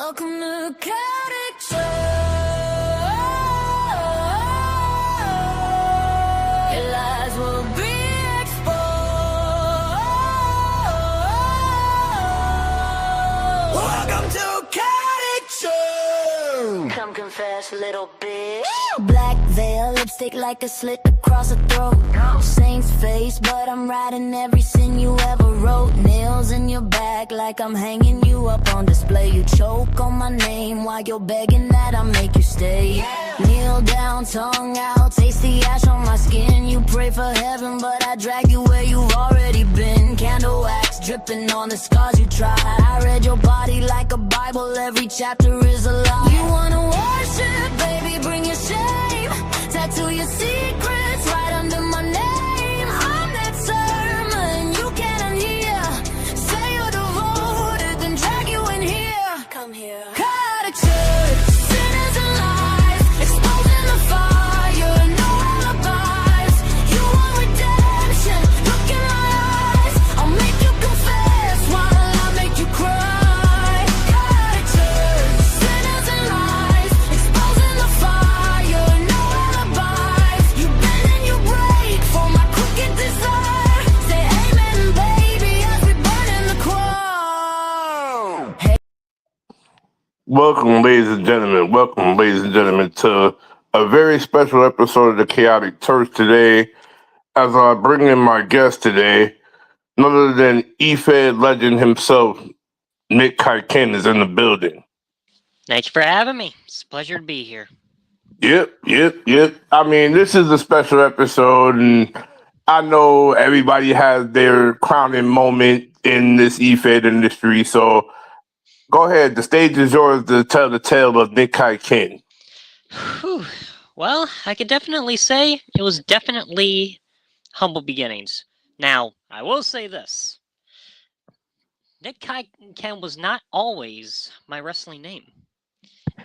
Welcome to Khaotic Show. Your lies will be exposed. Welcome to Khaotic Show. Come confess, little bitch. Black veil, lipstick like a slit across the throat. Saint's face, but I'm writing every sin you ever wrote. Nails in your back like I'm hanging you up on display. You choke on my name while you're begging that I make you stay. Kneel down, tongue out, taste the ash on my skin. You pray for heaven, but I drag you where you've already been. Candle wax dripping on the scars you tried. I read your body like a Bible, every chapter is a lie. You wanna worship, baby, bring your shame. Tattoo your secrets right under my name. I'm that sermon you can't unhear. Say you're devoted, then drag you in here. Come here. Khaotic church, sinners and lies, exposing the fire, no alibis. You want redemption? Look in my eyes. I'll make you confess while I make you cry. Khaotic church, sinners and lies, exposing the fire, no alibis. You bend and you break for my crooked desire. Say amen, baby, as we burn in the crown. Hey. Welcome, ladies and gentlemen. Welcome, ladies and gentlemen, to a very special episode of the Chaotic Church today. As I bring in my guest today, none other than E-Fed legend himself, Nick Kiken, is in the building. Thanks for having me. It's a pleasure to be here. Yep. I mean, this is a special episode, and I know everybody has their crowning moment in this E-Fed industry, so go ahead. The stage is yours to tell the tale of Nick Kiken. Whew. Well, I could definitely say it was definitely humble beginnings. Now, I will say this. Nick Kiken was not always my wrestling name.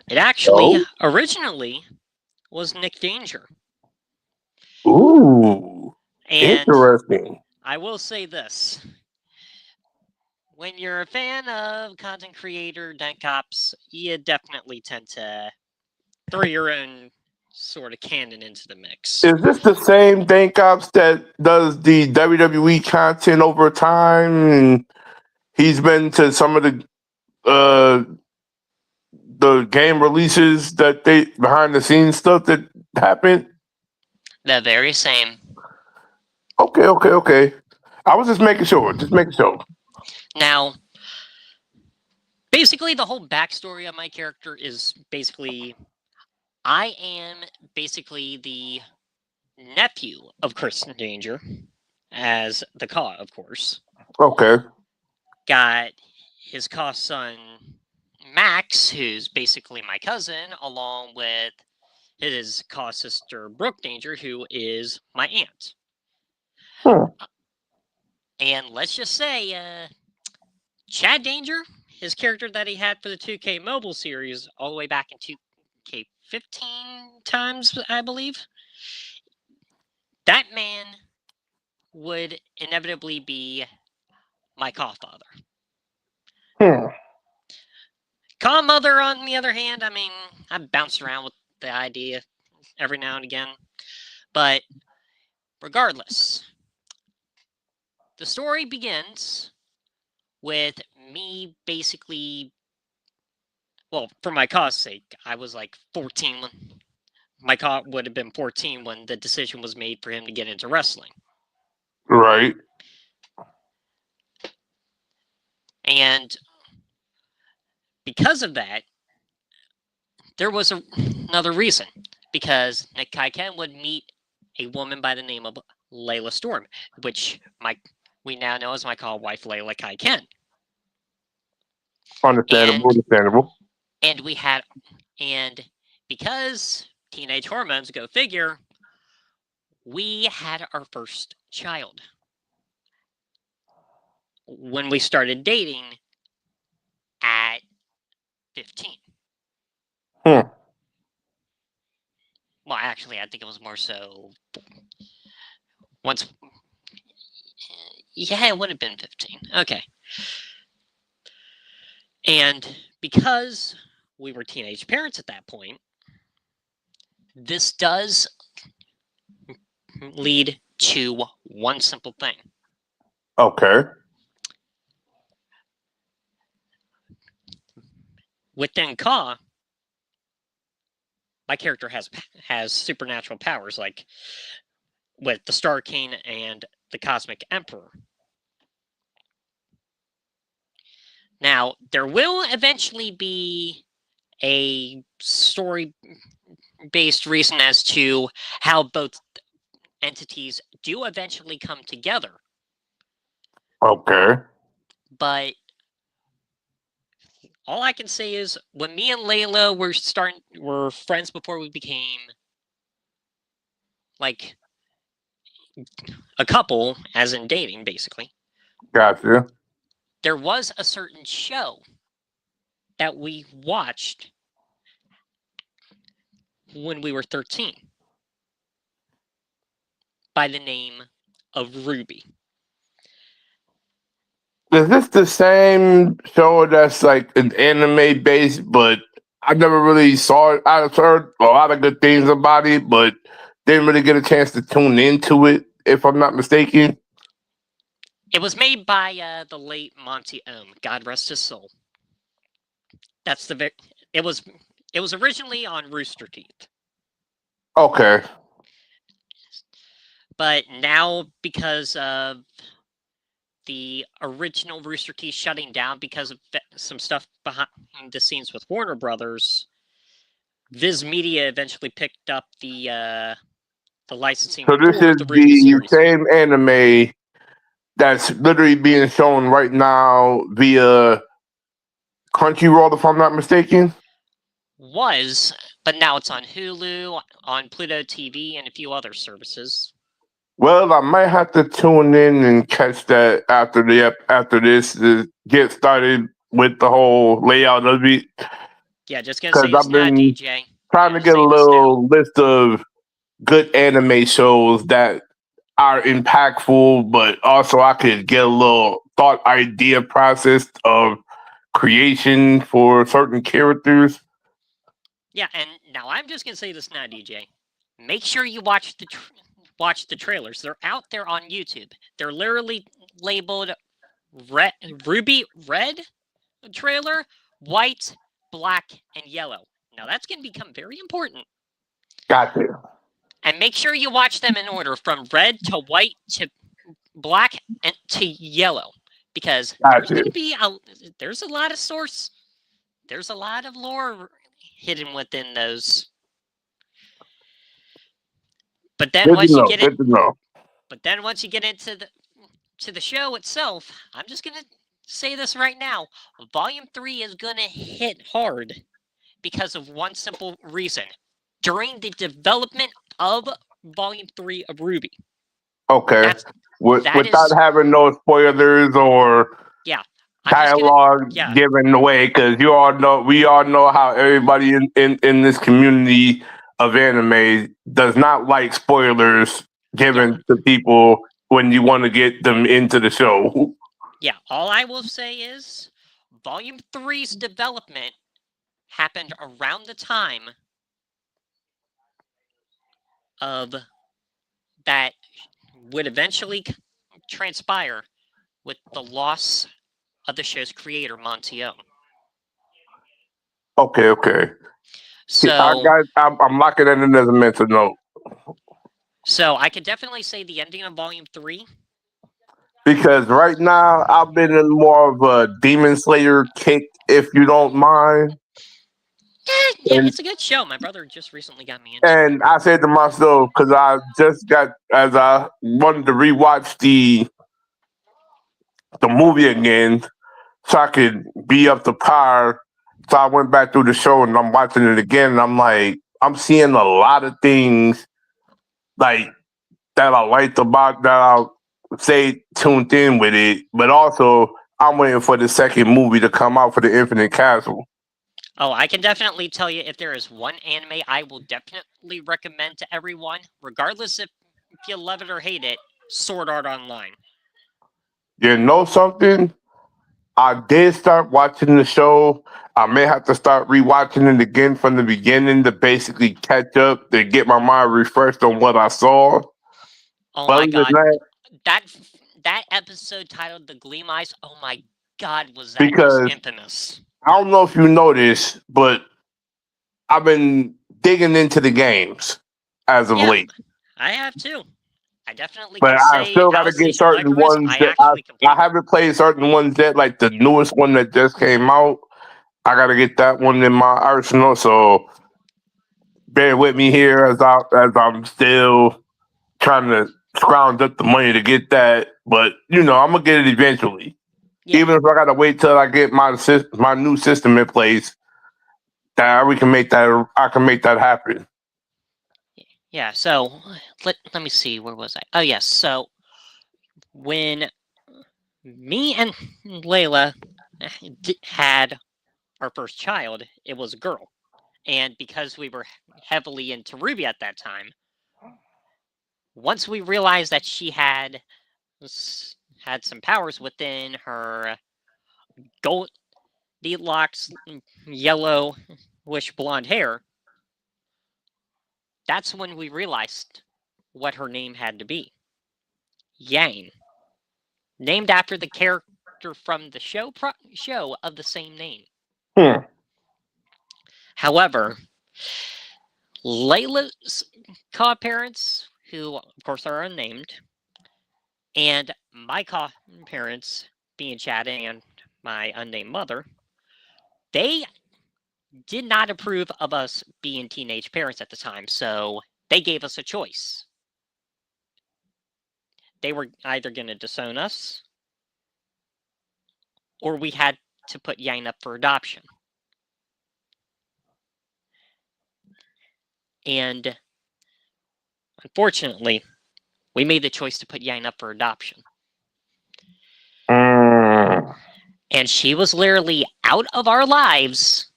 It actually originally was Nick Danger. Ooh, And interesting. I will say this. When you're a fan of content creator, Dent Cops, you definitely tend to throw your own sort of canon into the mix. Is this the same Dank Ops that does the WWE content over time? And he's been to some of the game releases that they behind the scenes stuff that happened. The very same. Okay. I was just making sure. Now, basically, the whole backstory of my character is basically I am basically the nephew of Chris Danger, as the Kaw, of course. Okay. Got his Kaw son, Max, who's basically my cousin, along with his Kaw sister, Brooke Danger, who is my aunt. And let's just say, Chad Danger, his character that he had for the 2K mobile series all the way back in 2K 15 times, I believe, that man would inevitably be my Kaw father. Kaw mother, on the other hand, I mean, I bounced around with the idea every now and again. But regardless, the story begins with me basically, well, for my Kaw's sake, I was like 14 when my Kaw would have been 14 when the decision was made for him to get into wrestling. Right. And because of that, there was another reason. Because Nick Kiken would meet a woman by the name of Layla Storm, which we now know as my Kaw wife, Layla Kiken. Understandable. And because teenage hormones, go figure, we had our first child when we started dating at 15. Well, actually, I think it was more so once. Yeah, it would have been 15. Okay. And because we were teenage parents at that point, this does lead to one simple thing. Okay. Within Ka, my character has supernatural powers, like with the Star King and the Cosmic Emperor. Now, there will eventually be a story-based reason as to how both entities do eventually come together. Okay. But all I can say is when me and Layla were friends before we became like a couple, as in dating, basically. Gotcha. There was a certain show that we watched when we were 13 by the name of Ruby. Is this the same show that's like an anime based, but I never really saw it? I've heard a lot of good things about it, but didn't really get a chance to tune into it, if I'm not mistaken. It was made by the late Monty Ohm, God rest his soul. That's the it was originally on Rooster Teeth. Okay. But now, because of the original Rooster Teeth shutting down because of some stuff behind the scenes with Warner Brothers, Viz Media eventually picked up the licensing So this for is the Ruby the series. same anime that's literally being shown right now via Crunchyroll, if I'm not mistaken. But now it's on Hulu, on Pluto TV, and a few other services. Well, I might have to tune in and catch that after this to get started with the whole layout of it. Yeah, just gonna say it's I've not been DJ. trying to get a little list of good anime shows that are impactful, but also I could get a little thought idea process of creation for certain characters. Yeah, and now I'm just gonna say this now, DJ. Make sure you watch the trailers. They're out there on YouTube. They're literally labeled Ruby Red trailer, white, black, and yellow. Now that's gonna become very important. Gotcha. And make sure you watch them in order from red to white to black and to yellow, because there's going to be there's a lot of lore hidden within those. But then once you get into the show itself, I'm just going to say this right now. Volume 3 is going to hit hard because of one simple reason. During the development of Volume 3 of Ruby. Okay. Without having no spoilers or dialogue given away, because we all know how everybody in this community of anime does not like spoilers given to people when you want to get them into the show. Yeah, all I will say is Volume 3's development happened around the time of that would eventually transpire with the loss of the show's creator, Monty Ohm. Okay. So I'm locking it in as a mental note. So I could definitely say the ending of Volume 3. Because right now I've been in more of a Demon Slayer kick, if you don't mind. Yeah, it's a good show. My brother just recently got me into it. And I said to myself, because I wanted to rewatch the movie again so I could be up to par. So I went back through the show and I'm watching it again, and I'm like, I'm seeing a lot of things like that I liked about that I'll say tuned in with it, but also I'm waiting for the second movie to come out for the Infinite Castle. Oh, I can definitely tell you, if there is one anime I will definitely recommend to everyone, regardless if you love it or hate it, Sword Art Online. You know something? I did start watching the show. I may have to start rewatching it again from the beginning to basically catch up to get my mind refreshed on what I saw. Oh But my other than god, that, that episode titled "The Gleam Eyes." Oh my god, was that just because infamous? I don't know if you noticed, but I've been digging into the games as of Yeah, late. I have too. I definitely But can I say still got to as get the certain Alchemist, ones I that actually I completed. haven't played certain ones yet, like the newest one that just came out. I got to get that one in my arsenal. So bear with me here as I'm still trying to scrounge up the money to get that. But I'm gonna get it eventually. Yeah, Even if I gotta wait till I get my new system in place, that we can make that. I can make that happen. yeah. So let me see. Where was I? Oh yes. So when me and Layla had our first child, it was a girl, and because we were heavily into Ruby at that time, once we realized that she had some powers within her Goldilocks yellowish blonde hair, that's when we realized what her name had to be. Yang, named after the character from the show of the same name. Hmm. However, Layla's co-parents, who of course are unnamed, and my co-parents, being Chad and my unnamed mother, they did not approve of us being teenage parents at the time, so they gave us a choice. They were either going to disown us, or we had to put Yang up for adoption. And unfortunately, we made the choice to put Yang up for adoption. Mm. And she was literally out of our lives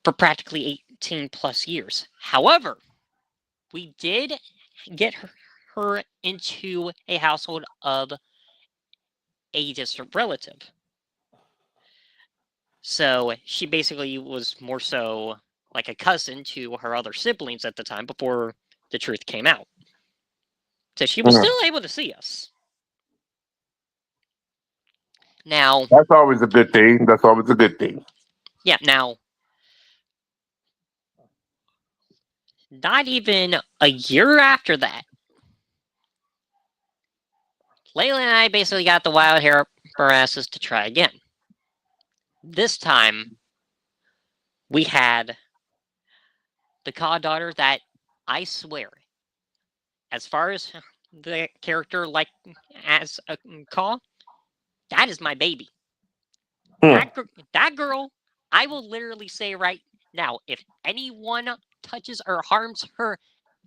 for practically 18 plus years. However, we did get her into a household of a distant relative. So she basically was more so like a cousin to her other siblings at the time before the truth came out. So she was still able to see us. Now, That's always a good thing. That's always a good thing. yeah, now, not even a year after that, Layla and I basically got the wild hair up our asses to try again. This time, we had the daughter that I swear, as far as the character like as a Caw, that is my baby. Hmm. That girl, I will literally say right now, if anyone touches or harms her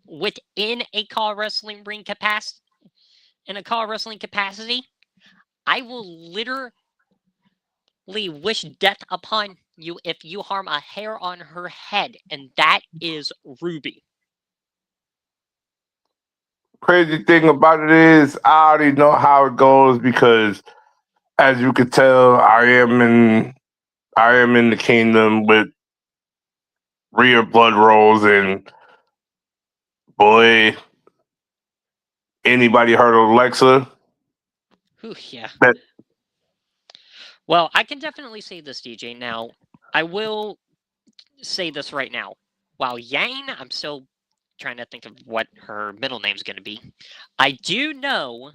within a Caw wrestling ring capacity, in a Caw wrestling capacity, I will literally wish death upon you if you harm a hair on her head, and that is Ruby. Crazy thing about it is, I already know how it goes because, as you could tell, I am in the kingdom with real blood rolls, and boy, anybody heard of Alexa? Whew, yeah. That Well, I can definitely say this, DJ. Now, I will say this right now. While Yang, I'm still trying to think of what her middle name's going to be. I do know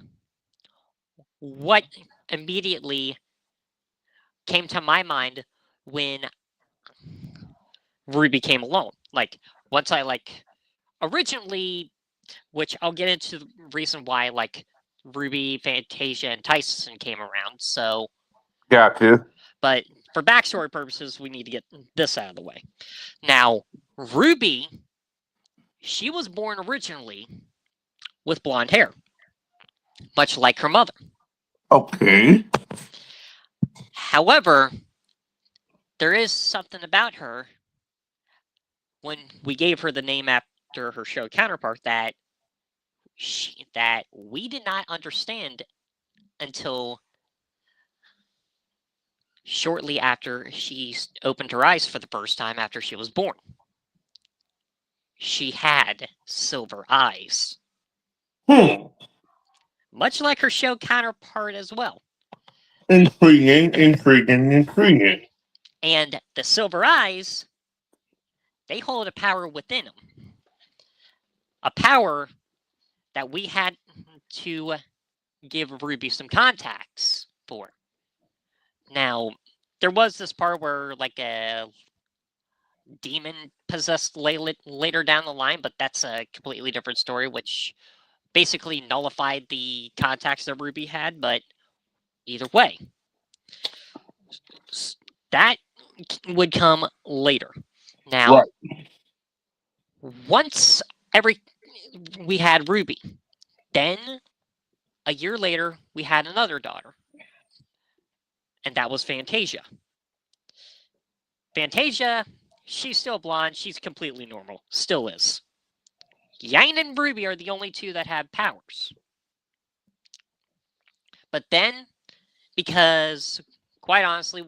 what immediately came to my mind when Ruby came along. Like, once I, originally, which I'll get into the reason why, Ruby, Fantasia, and Tyson came around. So, got you. but for backstory purposes, we need to get this out of the way. Now, Ruby, she was born originally with blonde hair, much like her mother. Okay. However, there is something about her when we gave her the name after her show counterpart that we did not understand until shortly after she opened her eyes for the first time after she was born. She had silver eyes. Much like her show counterpart as well. Intriguing. And the silver eyes, they hold a power within them. A power that we had to give Ruby some contacts for. Now, there was this part where like a demon possessed later down the line, but that's a completely different story, which basically nullified the contacts that Ruby had. But either way, that would come later. Now, once we had Ruby, then a year later we had another daughter, and that was Fantasia. Fantasia, she's still blonde. She's completely normal. Still is. Yang and Ruby are the only two that have powers. But then, because quite honestly,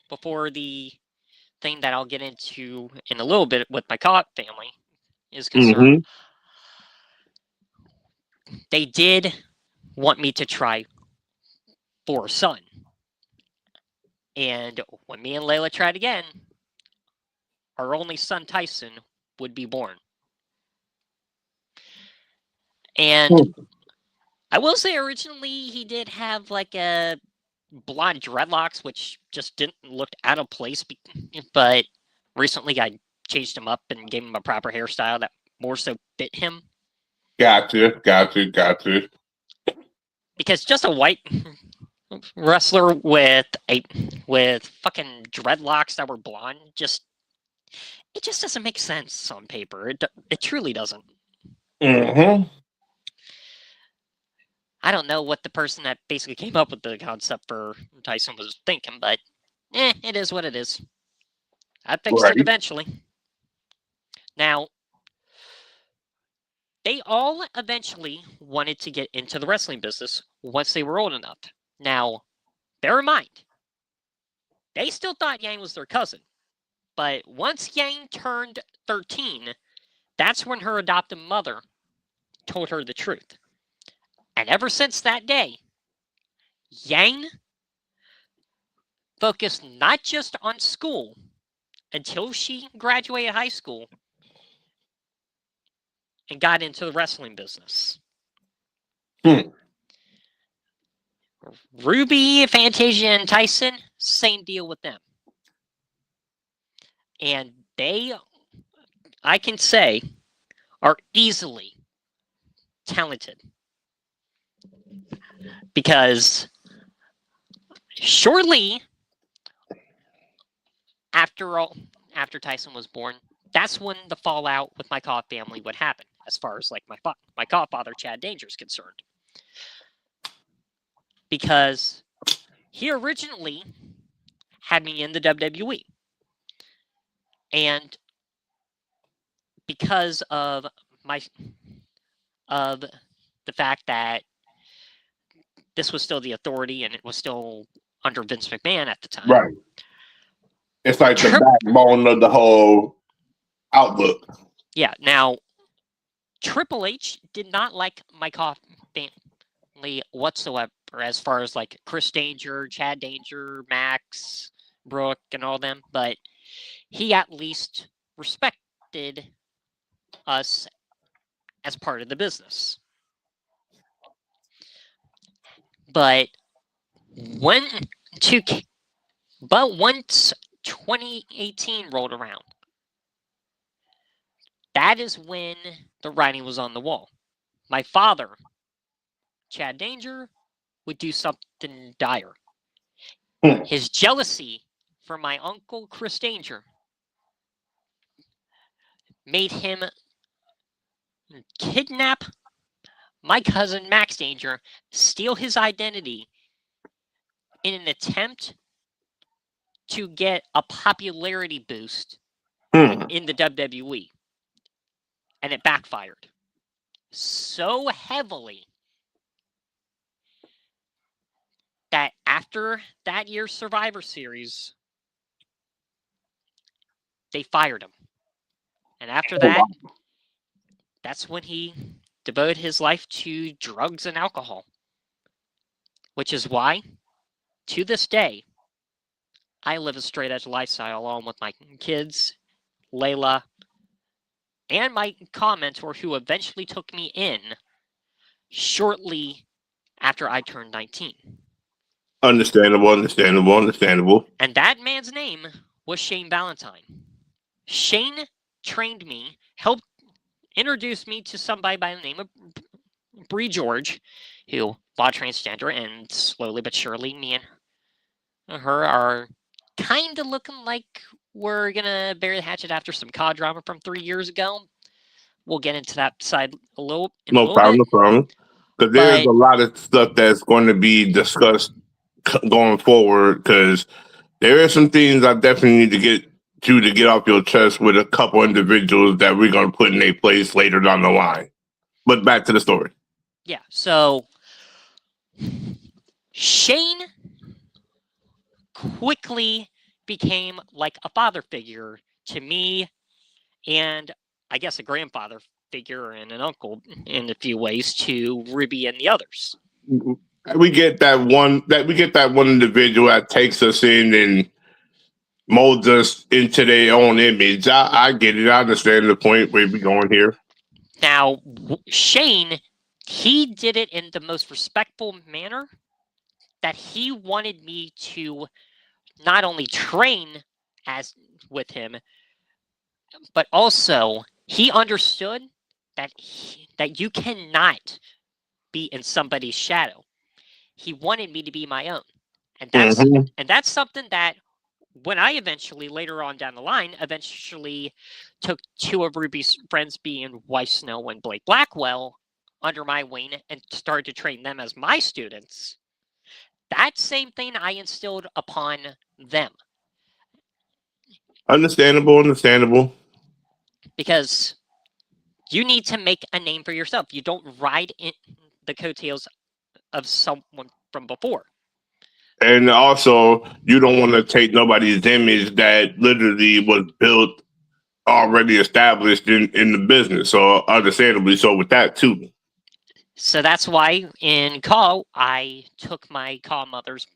before the thing that I'll get into in a little bit with my Khaotic family is concerned, they did want me to try for a son. And when me and Layla tried again, our only son, Tyson, would be born. And I will say originally he did have like a blonde dreadlocks, which just didn't look out of place. But recently I changed him up and gave him a proper hairstyle that more so fit him. Gotcha. Because just a white wrestler with fucking dreadlocks that were blonde, it just doesn't make sense on paper. It truly doesn't. I don't know what the person that basically came up with the concept for Tyson was thinking, but it is what it is. I fixed it eventually. Now, they all eventually wanted to get into the wrestling business once they were old enough. Now, bear in mind, they still thought Yang was their cousin. But once Yang turned 13, that's when her adoptive mother told her the truth. And ever since that day, Yang focused not just on school until she graduated high school and got into the wrestling business. Ruby, Fantasia, and Tyson, same deal with them. And they, I can say, are easily talented. Because shortly after Tyson was born, that's when the fallout with my Khaotic family would happen, as far as like my godfather Chad Danger is concerned. Because he originally had me in the WWE. And because of the fact that this was still the authority and it was still under Vince McMahon at the time. Right. It's like the backbone of the whole outlook. Yeah. Now, Triple H did not like my Khaotic family whatsoever, as far as like Chris Danger, Chad Danger, Max, Brooke, and all them. But he at least respected us as part of the business. But once 2018 rolled around, that is when the writing was on the wall. My father, Chad Danger, would do something dire. His jealousy for my uncle Chris Danger made him kidnap my cousin Max Danger, steal his identity in an attempt to get a popularity boost in the WWE. And it backfired so heavily that after that year's Survivor Series, they fired him. And after that, that's when he devoted his life to drugs and alcohol. Which is why, to this day, I live a straight edge lifestyle along with my kids, Layla, and my commentor who eventually took me in shortly after I turned 19. Understandable. And that man's name was Shane Valentine. Shane trained me, helped introduce me to somebody by the name of Bree George, who was transgender, and slowly but surely me and her are kind of looking like we're gonna bury the hatchet after some COD drama from 3 years ago. We'll get into that side a little No problem. Because there's a lot of stuff that's going to be discussed going forward. Because there are some things I definitely need to get you to get off your chest with a couple individuals that we're going to put in a place later down the line. But back to the story. Yeah. So Shane quickly became like a father figure to me, and I guess a grandfather figure and an uncle in a few ways to Ruby and the others. We get that one individual that takes us in and molds us into their own image. I get it. I understand the point where we're going here. Now, Shane, he did it in the most respectful manner that he wanted me to not only train as with him, but also he understood that that you cannot be in somebody's shadow. He wanted me to be my own, and that's something that when I eventually later on down the line eventually took two of Ruby's friends, being Weiss Snow and Blake Blackwell, under my wing and started to train them as my students. That same thing I instilled upon them. Understandable. Because you need to make a name for yourself. You don't ride in the coattails of someone from before. And also, you don't want to take nobody's image that literally was built, already established in the business. So understandably so with that too. So that's why in Call, I took my Call mother's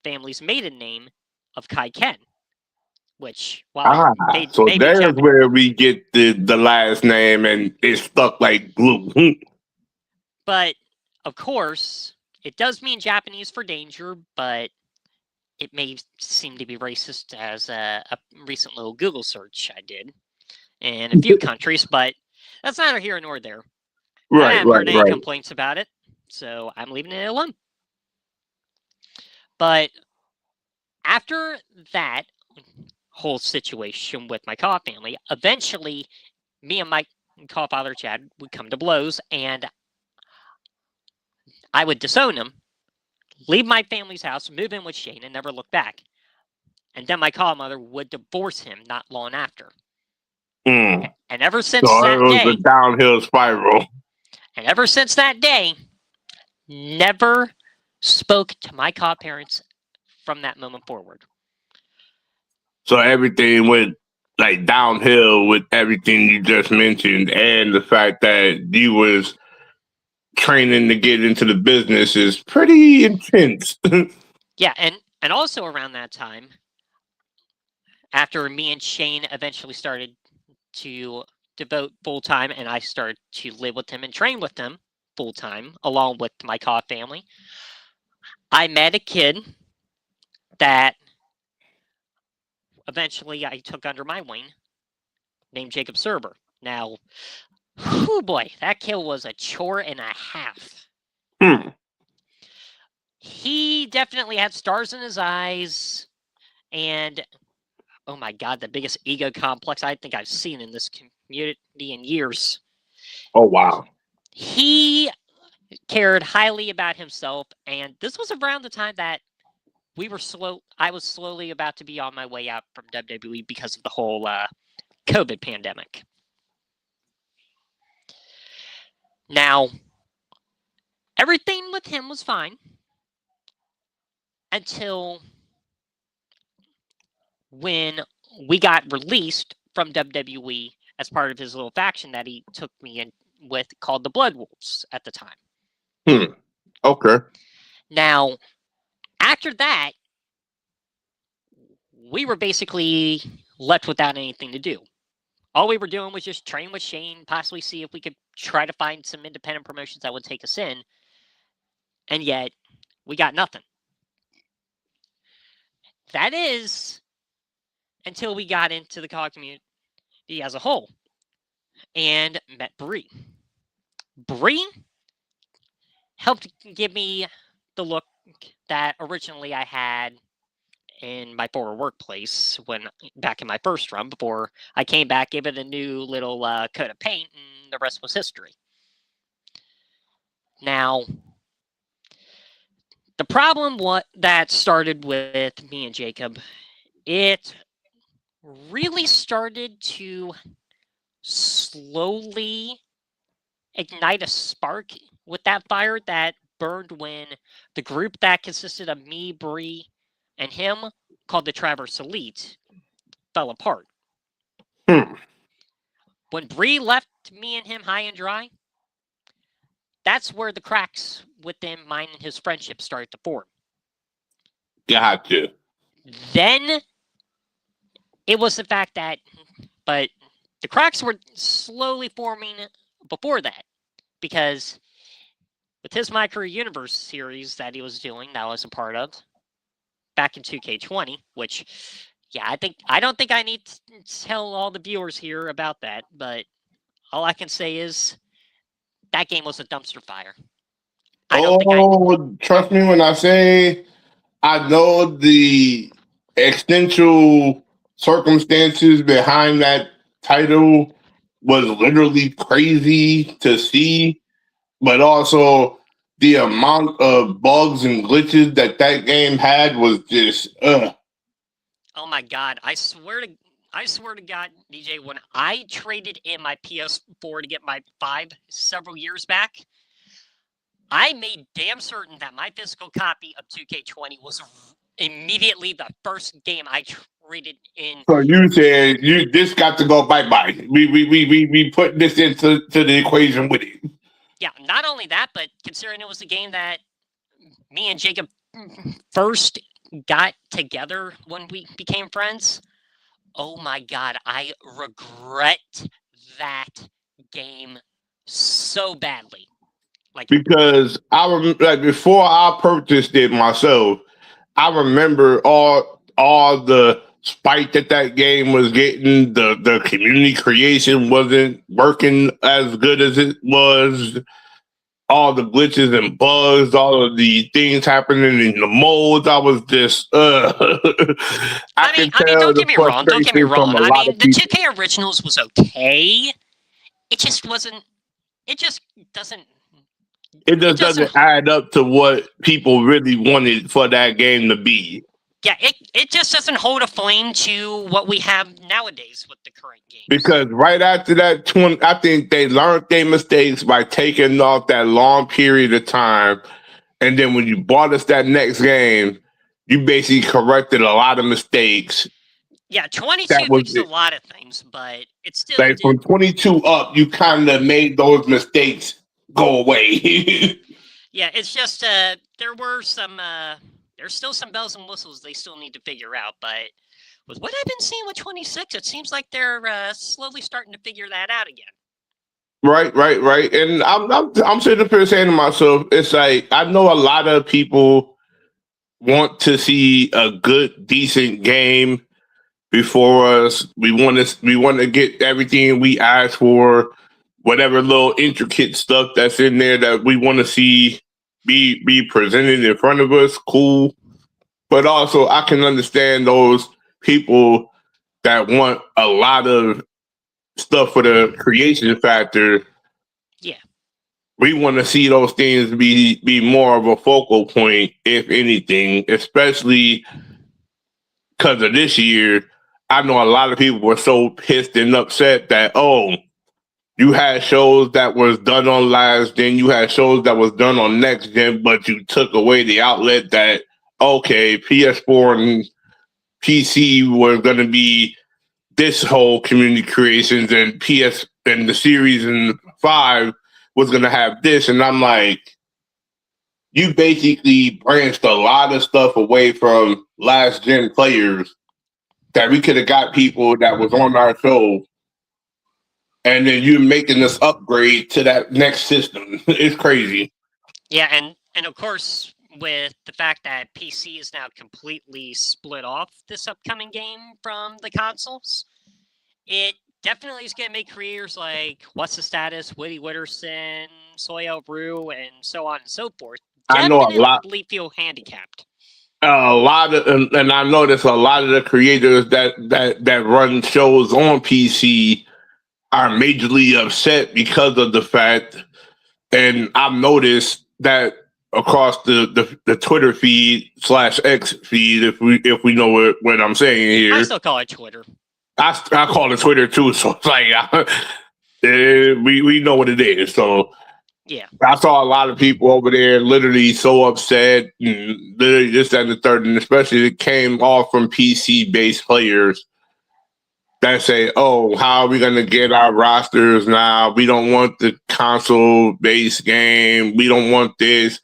family's maiden name of Kiken, which so there's where we get the last name, and it's stuck like glue. But of course, it does mean Japanese for danger, but it may seem to be racist as a recent little Google search I did in a few countries, but that's neither here nor there. I haven't heard any complaints about it, so I'm leaving it alone. But after that whole situation with my Kaw family, eventually me and my Kaw father Chad would come to blows, and I would disown him, leave my family's house, move in with Shane, and never look back. And then my Kaw mother would divorce him not long after. And ever since that day, it was a downhill spiral. And ever since that day, never spoke to my Kaw parents from that moment forward. So everything went like downhill with everything you just mentioned, and the fact that you was training to get into the business is pretty intense. Yeah, and also around that time, after me and Shane eventually started to devote full time, and I started to live with him and train with him full time, along with my Kaw family, I met a kid that eventually I took under my wing, named Jacob Serber. Now, oh boy, that kid was a chore and a half. He definitely had stars in his eyes, and oh my God, the biggest ego complex I think I've seen in this community in years. Oh, wow. He cared highly about himself, and this was around the time that I was slowly about to be on my way out from WWE because of the whole COVID pandemic. Now, everything with him was fine. until when we got released from WWE as part of his little faction that he took me in with called the Blood Wolves at the time. Okay. Now, after that, we were basically left without anything to do. All we were doing was just train with Shane, possibly see if we could try to find some independent promotions that would take us in. And yet, we got nothing. That is until we got into the COD community as a whole and met Bree. Bree helped give me the look that originally I had in my former workplace when back in my first run before I came back, gave it a new little coat of paint, and the rest was history. Now, the problem that started with me and Jacob, it really started to slowly ignite a spark with that fire that burned when the group that consisted of me, Bree, and him, called the Traverse Elite, fell apart. When Bree left me and him high and dry, that's where the cracks within mine and his friendship started to form. Gotcha. Then it was the fact that, but the cracks were slowly forming before that, because with his My Career Universe series that he was doing, that I was a part of, back in 2K20, which, yeah, I don't think I need to tell all the viewers here about that, but all I can say is that game was a dumpster fire. Trust me when I say I know the existential circumstances behind that title was literally crazy to see, but also the amount of bugs and glitches that game had was just Oh my God! I swear to God, DJ, when I traded in my PS4 to get my 5 several years back, I made damn certain that my physical copy of 2K20 was immediately the first game I traded in. So you said this got to go bye-bye. We put this into the equation with it. Yeah, not only that, but considering it was the game that me and Jacob first got together when we became friends, oh my God, I regret that game so badly. Because I remember, before I purchased it myself, I remember all the spite that game was getting. The community creation wasn't working as good as it was. All the glitches and bugs, all of the things happening in the modes, I was just I mean, don't get me wrong. Don't get me wrong. I mean, the 2K originals was okay. It just wasn't. It just doesn't. It just doesn't add up to what people really wanted for that game to be. Yeah, it just doesn't hold a flame to what we have nowadays with the current games. Because right after that, I think they learned their mistakes by taking off that long period of time. And then when you bought us that next game, you basically corrected a lot of mistakes. Yeah, 22 fixed a lot of things, but it's still... Like from 22 up, you kind of made those mistakes go away. Yeah, it's just there were some... there's still some bells and whistles they still need to figure out, but with what I've been seeing with 26, it seems like they're slowly starting to figure that out again. Right. And I'm sitting up here saying to myself, it's like, I know a lot of people want to see a good, decent game before us. We want to get everything we ask for, whatever little intricate stuff that's in there that we want to see be presented in front of us. Cool. But also I can understand those people that want a lot of stuff for the creation factor. Yeah. We want to see those things be more of a focal point, if anything, especially because of this year. I know a lot of people were so pissed and upset that, you had shows that was done on last gen, you had shows that was done on next gen, but you took away the outlet that, okay, PS4 and PC were going to be this whole community creations, and PS and the series and 5 was going to have this. And I'm like, you basically branched a lot of stuff away from last gen players that we could have got people that was on our show, and then you're making this upgrade to that next system. It's crazy. Yeah, and of course, with the fact that PC is now completely split off this upcoming game from the consoles, it definitely is going to make creators like What's the Status, Woody Witterson, Soyo Rue, and so on and so forth I know a lot. definitely feel handicapped. A lot of, and I notice a lot of the creators that run shows on PC are majorly upset because of the fact, and I've noticed that across the Twitter feed / X feed, if we know what I'm saying here. I still call it Twitter. I call it Twitter too, so it's like we know what it is. So yeah, I saw a lot of people over there literally so upset, and literally this, that, and the third, and especially it came off from PC-based players that say, "Oh, how are we going to get our rosters now? We don't want the console-based game. We don't want this."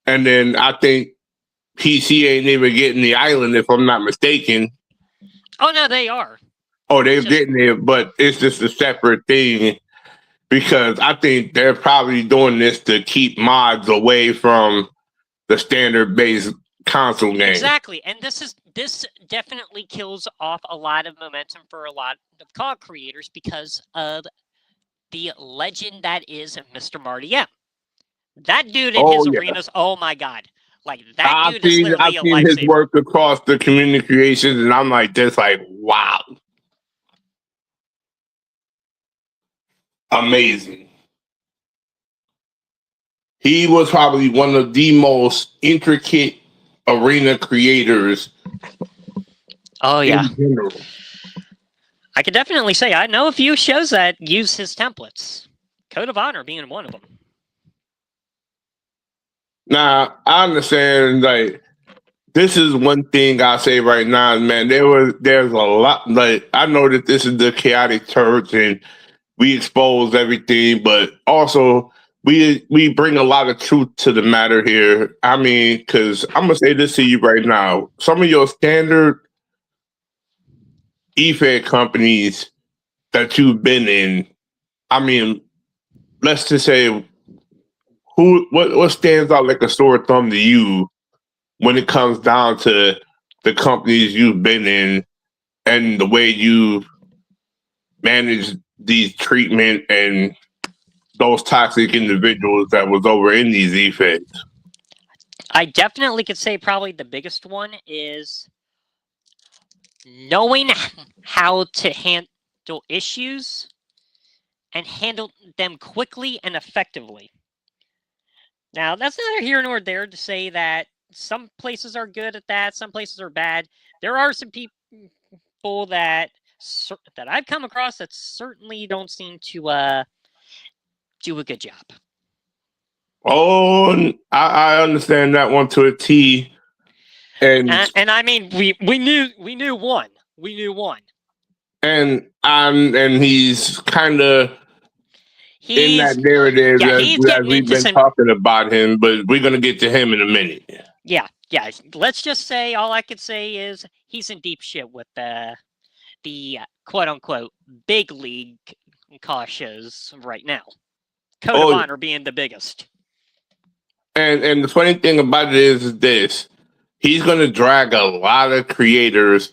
And then I think PC ain't even getting the island, if I'm not mistaken. Oh no, they are. Oh, they're getting it, but it's just a separate thing. Because I think they're probably doing this to keep mods away from the standard-based console game. Exactly, and this definitely kills off a lot of momentum for a lot of COD creators because of the legend that is Mr. Marty M. That dude in his arenas, oh my god. Like, that dude is literally a lifesaver. I've seen his work across the community creations, and I'm like, just like, wow. Amazing. He was probably one of the most intricate arena creators. Oh, yeah. In general. I could definitely say I know a few shows that use his templates. Code of Honor being one of them. Now, I understand, like, this is one thing I say right now, man. There's a lot, like, I know that this is the Khaotic Church and we expose everything, but also we bring a lot of truth to the matter here. I mean, because I'm gonna say this to you right now: some of your standard EFED companies that you've been in, I mean, let's just say, what stands out like a sore thumb to you when it comes down to the companies you've been in and the way you manage these treatment and those toxic individuals that was over in these EFEDs? I definitely could say probably the biggest one is knowing how to handle issues and handle them quickly and effectively. Now, that's neither here nor there to say that some places are good at that, some places are bad. There are some people that I've come across that certainly don't seem to do a good job. Oh, I understand that one to a T. And I mean, we knew one. We knew one. And he's kind of in that narrative as we've been talking about him, but we're gonna get to him in a minute. Yeah. Let's just say all I could say is he's in deep shit with the quote unquote big league COD shows right now. Code of Honor being the biggest. And the funny thing about it is this: he's going to drag a lot of creators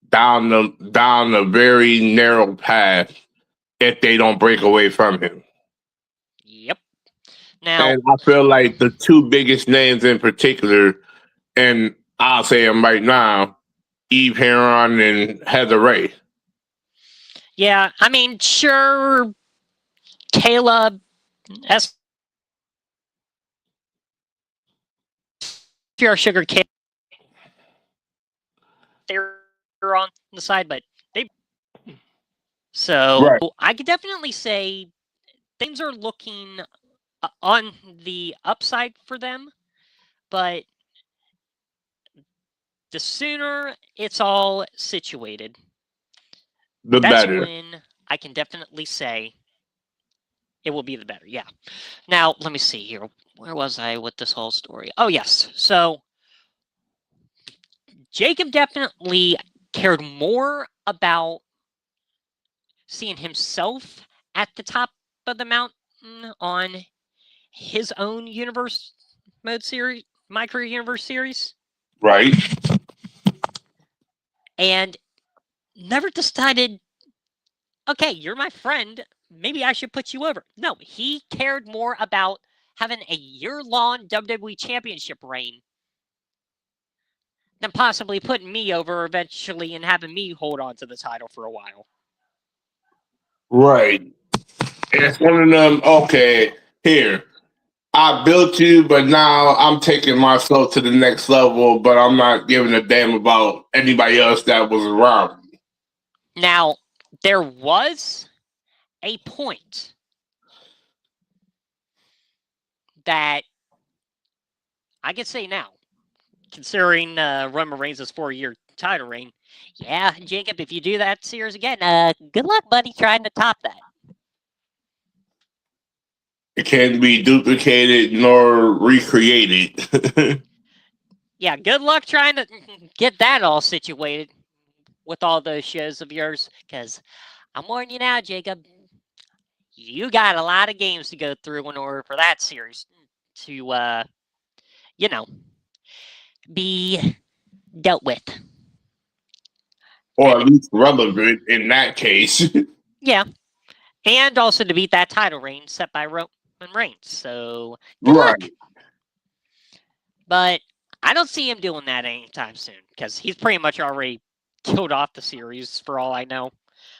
down a very narrow path if they don't break away from him. Yep. Now, and I feel like the two biggest names in particular, and I'll say them right now, Eve Heron and Heather Ray. Yeah, I mean, sure, Caleb SPR Sugar Kid, they're on the side, but right. I could definitely say things are looking on the upside for them, but the sooner it's all situated, The that's better. when I can definitely say it will be the better. Yeah. Now, let me see here. Where was I with this whole story? Oh, yes. So, Jacob definitely cared more about seeing himself at the top of the mountain on his own universe mode series, My Career Universe series, Right. and never decided, okay, you're my friend. Maybe I should put you over. No, he cared more about having a year-long WWE Championship reign than possibly putting me over eventually and having me hold on to the title for a while. Right. It's one of them, okay, here. I built you, but now I'm taking myself to the next level, but I'm not giving a damn about anybody else that was around. Now, there was a point that I can say now, considering Roman Reigns' 4-year title reign. Yeah, Jacob, if you do that series again, good luck, buddy, trying to top that. It can't be duplicated nor recreated. Yeah, good luck trying to get that all situated with all those shows of yours, because I'm warning you now, Jacob, you got a lot of games to go through in order for that series to, be dealt with. Or at least relevant in that case. Yeah, and also to beat that title reign set by Roman Reigns. So good Right. luck. But I don't see him doing that anytime soon because he's pretty much already killed off the series for all I know.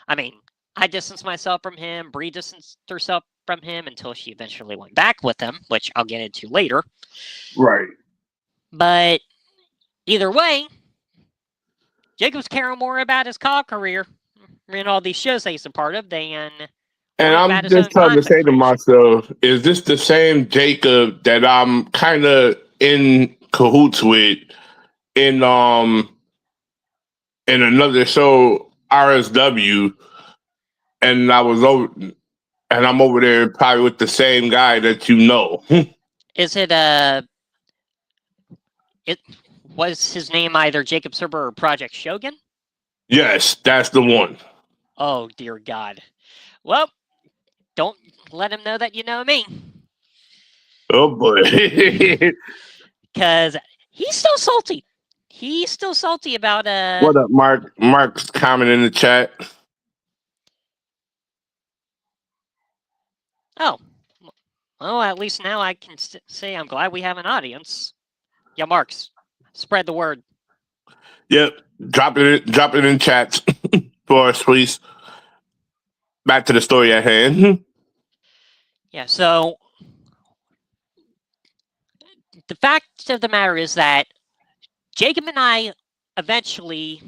I mean, I distanced myself from him. Brie distanced herself from him until she eventually went back with him, which I'll get into later. Right. But either way, Jacob's caring more about his call career and all these shows that he's a part of than And worrying about I'm his own just trying to content say to creation. myself, is this the same Jacob that I'm kind of in cahoots with in another show, RSW, and I'm over there probably with the same guy that you know. Is it it was his name either Jacob Serber or Project Shogun? Yes, that's the one. Oh dear God. Well, don't let him know that you know me. Oh boy. Because he's still salty. He's still salty about What up, Mark? Mark's comment in the chat. Oh. Well, at least now I can say I'm glad we have an audience. Yeah, Marks, spread the word. Yep. Drop it in chats for us, please. Back to the story at hand. Yeah, so the fact of the matter is that Jacob and I eventually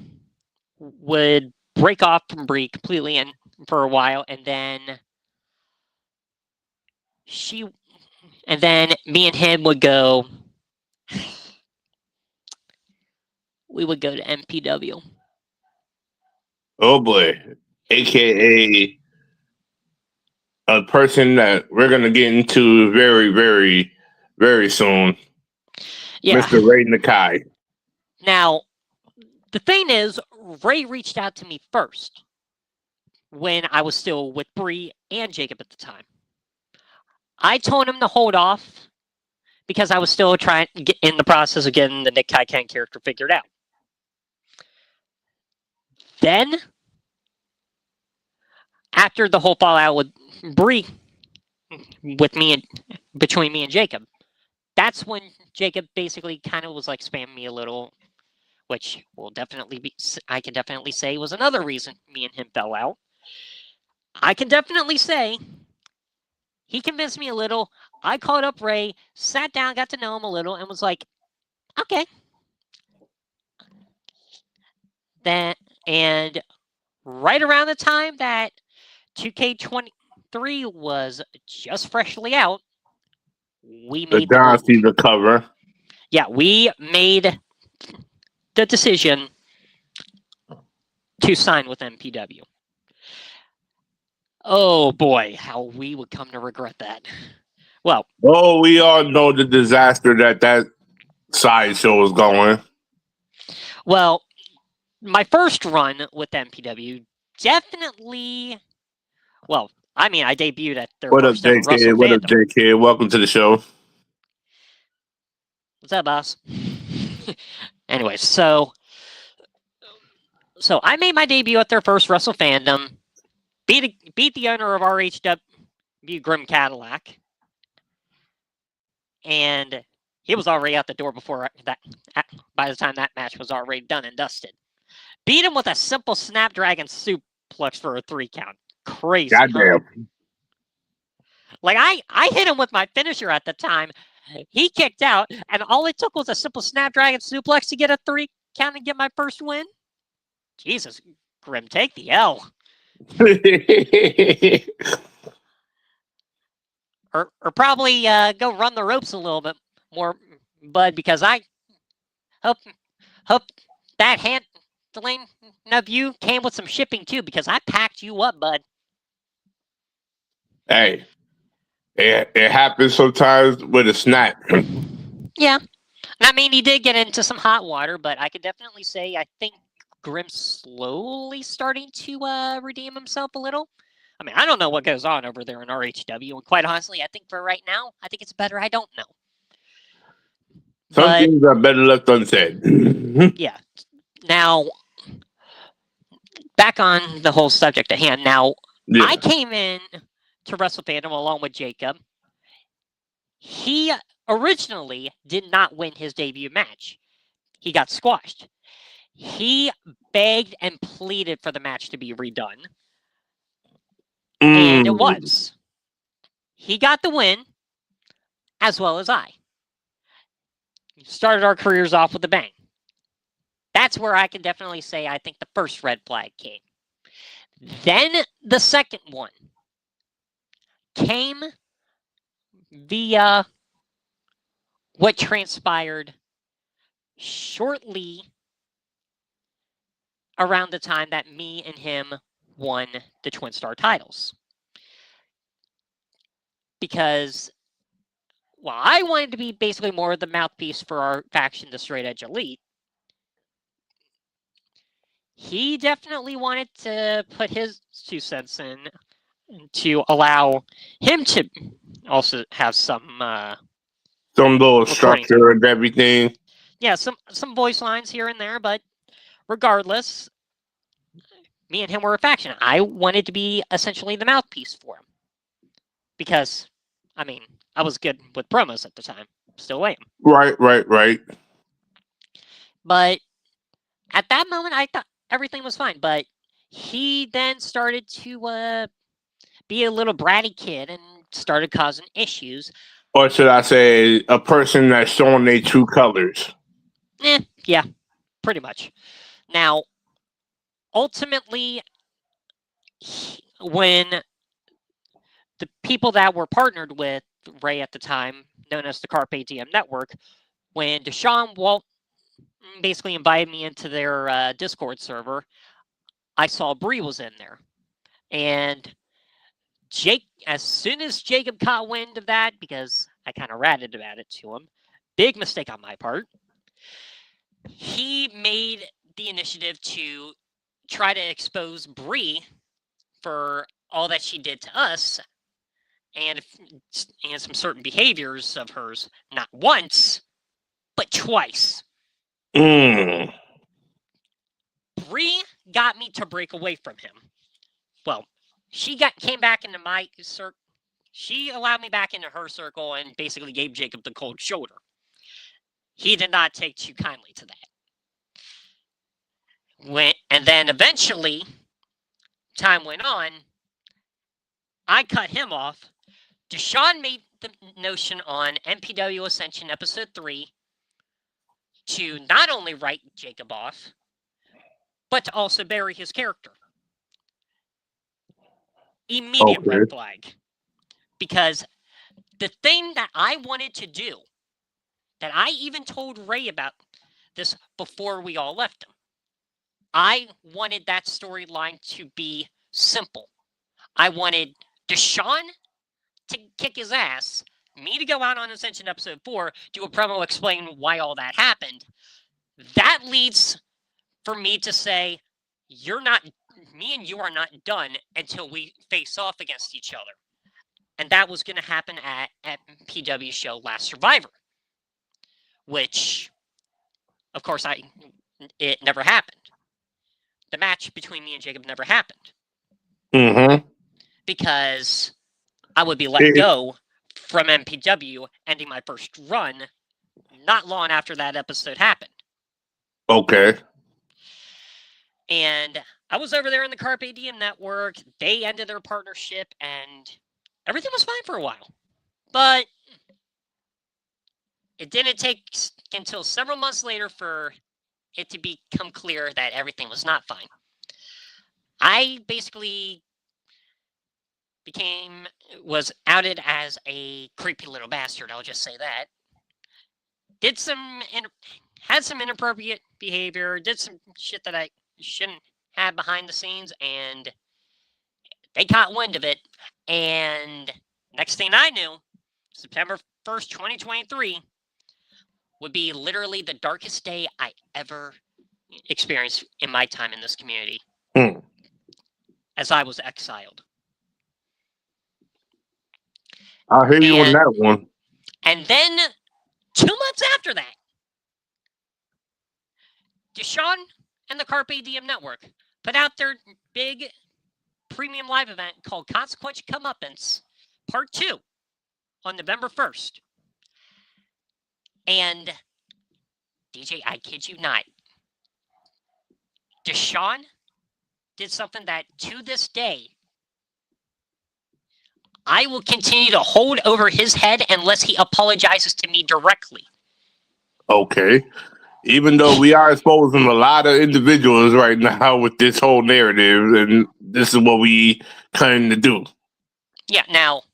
would break off from Brie completely and for a while, and then me and him would go. We would go to MPW. Oh boy. AKA a person that we're gonna get into very, very, very soon. Yeah. Mr. Ray Nakai. Now, the thing is, Ray reached out to me first when I was still with Bree and Jacob at the time. I told him to hold off because I was still trying to get in the process of getting the Nick Kiken character figured out. Then, after the whole fallout with Bree, between me and Jacob, that's when Jacob basically kind of was like spamming me a little, which I can definitely say was another reason me and him fell out. I can definitely say he convinced me a little. I called up Ray, sat down, got to know him a little, and was like, okay. And right around the time that 2K23 was just freshly out, we The made the John move. Cena cover. Yeah, we made the decision to sign with MPW. Oh boy, how we would come to regret that. Well, we all know the disaster that sideshow was going. well, my first run with MPW definitely. Well, I mean, I debuted at their What up, first ever Wrestle JK? What up, Fandom. JK? Welcome to the show. What's up, boss? Anyway, so I made my debut at their first Wrestle Fandom. Beat the owner of RHW, Grim Cadillac, and he was already out the door before that. By the time that match was already done and dusted, beat him with a simple Snapdragon suplex for a 3 count. Crazy. Goddamn. Huh? Like I hit him with my finisher at the time. He kicked out, and all it took was a simple Snapdragon suplex to get a 3 count and get my first win. Jesus, Grim, take the L. or probably go run the ropes a little bit more, bud, because I hope that handling of you came with some shipping too, because I packed you up, bud. Hey, it happens sometimes with a snap. Yeah. I mean, he did get into some hot water, but I could definitely say I think Grim's slowly starting to redeem himself a little. I mean, I don't know what goes on over there in RHW, and quite honestly, I think for right now, I think it's better I don't know. Some things are better left unsaid. Yeah. Now, back on the whole subject at hand. Now, yeah. I came in to Wrestle Fandom along with Jacob. He originally did not win his debut match. He got squashed. He begged and pleaded for the match to be redone. And it was. He got the win, as well as I. Started our careers off with a bang. That's where I can definitely say I think the first red flag came. Then the second one came via what transpired shortly around the time that me and him won the Twin Star titles. Because, well, I wanted to be basically more of the mouthpiece for our faction, the Straight Edge Elite. He definitely wanted to put his 2 cents in to allow him to also have some little structure and everything. Yeah, some voice lines here and there, but regardless, me and him were a faction. I wanted to be essentially the mouthpiece for him. Because, I mean, I was good with promos at the time. Still am. Right. But at that moment, I thought everything was fine. But he then started to be a little bratty kid and started causing issues. Or should I say, a person that's showing their true colors? Yeah, pretty much. Now, ultimately, when the people that were partnered with Ray at the time, known as the Carpe Diem Network, when Deshaun Walt basically invited me into their Discord server, I saw Bree was in there. And as soon as Jacob caught wind of that, because I kind of ratted about it to him, big mistake on my part, he made the initiative to try to expose Bree for all that she did to us and some certain behaviors of hers, not once, but twice. Bree got me to break away from him. Well, she came back into my circle. She allowed me back into her circle and basically gave Jacob the cold shoulder. He did not take too kindly to that. And then eventually, time went on, I cut him off. Deshaun made the notion on MPW Ascension Episode 3 to not only write Jacob off, but to also bury his character. Immediate red flag. Because the thing that I wanted to do, that I even told Ray about, this before we all left him. I wanted that storyline to be simple. I wanted Deshaun to kick his ass, me to go out on Ascension episode 4, do a promo explain why all that happened. That leads for me to say, me and you are not done until we face off against each other. And that was going to happen at PW show Last Survivor, which, of course, it never happened. The match between me and Jacob never happened. Mm-hmm. Because I would be let go from MPW, ending my first run not long after that episode happened. Okay. And I was over there in the Carpe Diem network. They ended their partnership, and everything was fine for a while. But it didn't take until several months later for it to become clear that everything was not fine. I basically was outed as a creepy little bastard, I'll just say that. Had some inappropriate behavior, did some shit that I shouldn't have behind the scenes, and they caught wind of it. And next thing I knew, September 1st, 2023 would be literally the darkest day I ever experienced in my time in this community. As I was exiled. I hear you on that one. And then 2 months after that, Deshaun and the Carpe Diem Network put out their big premium live event called Consequential Comeuppance Part 2 on November 1st. And DJ, I kid you not, Deshaun did something that to this day I will continue to hold over his head unless he apologizes to me directly. Okay. Even though we are exposing a lot of individuals right now with this whole narrative, and this is what we kind of do. Yeah, now,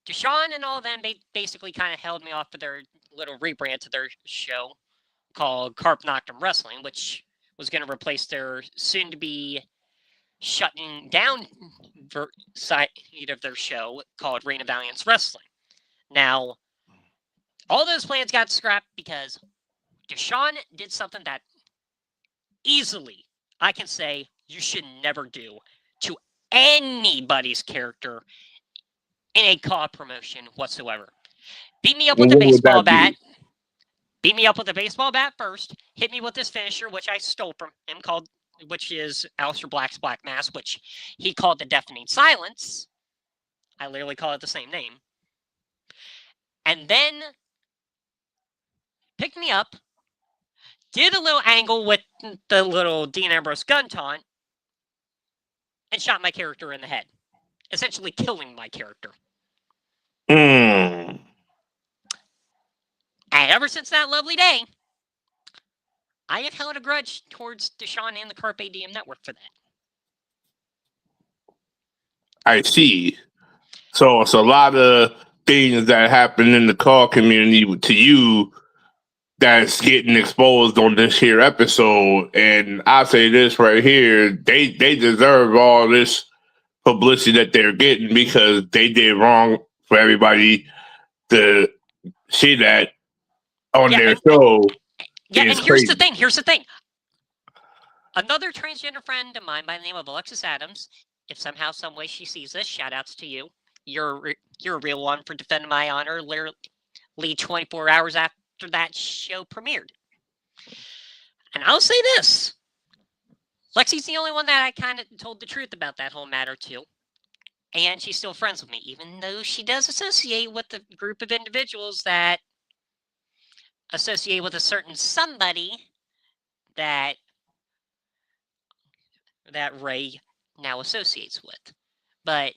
Deshaun and all of them, they basically kind of held me off for their little rebrand to their show called Carp Noctum Wrestling, which was going to replace their soon-to-be shutting down side of their show called Reign of Valiance Wrestling. Now, all those plans got scrapped because Deshaun did something that easily I can say you should never do to anybody's character in a co-op promotion whatsoever. Beat me up with a baseball bat. Beat me up with a baseball bat first. Hit me with this finisher, which I stole from him, which is Aleister Black's Black Mass, which he called the Deafening Silence. I literally call it the same name. And then picked me up, did a little angle with the little Dean Ambrose gun taunt, and shot my character in the head, essentially killing my character. And ever since that lovely day, I have held a grudge towards Deshaun and the Carpe Diem Network for that. I see. So it's a lot of things that happen in the call community to you that's getting exposed on this here episode. And I say this right here, they deserve all this publicity that they're getting because they did wrong for everybody to see that on their show. Yeah, and here's the thing. Another transgender friend of mine by the name of Alexis Adams, if somehow, some way she sees this, shout outs to you. You're a real one for defending my honor literally 24 hours after that show premiered. And I'll say this. Lexi's the only one that I kind of told the truth about that whole matter to. And she's still friends with me, even though she does associate with a group of individuals that associate with a certain somebody that Ray now associates with. But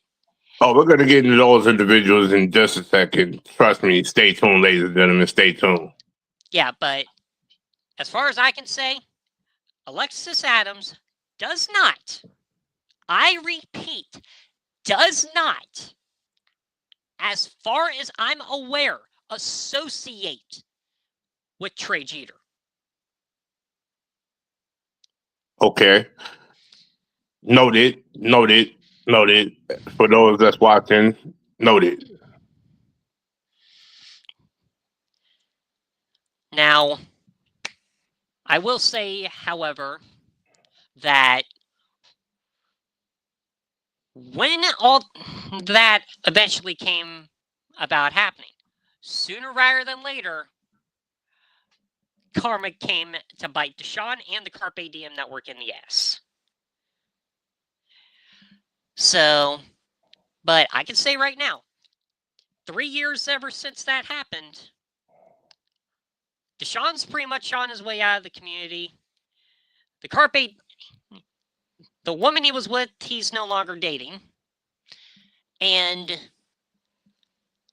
we're going to get into those individuals in just a second. Trust me. Stay tuned, ladies and gentlemen. Stay tuned. Yeah, but as far as I can say, Alexis Adams does not, I repeat, does not, as far as I'm aware, associate with Trey Jeter. Okay. Noted. For those that's watching, noted. Now, I will say, however, that when all that eventually came about happening, sooner rather than later, karma came to bite Deshaun and the Carpe Diem network in the ass. So, but I can say right now, 3 years ever since that happened, Deshaun's pretty much on his way out of the community. The woman he was with, he's no longer dating. And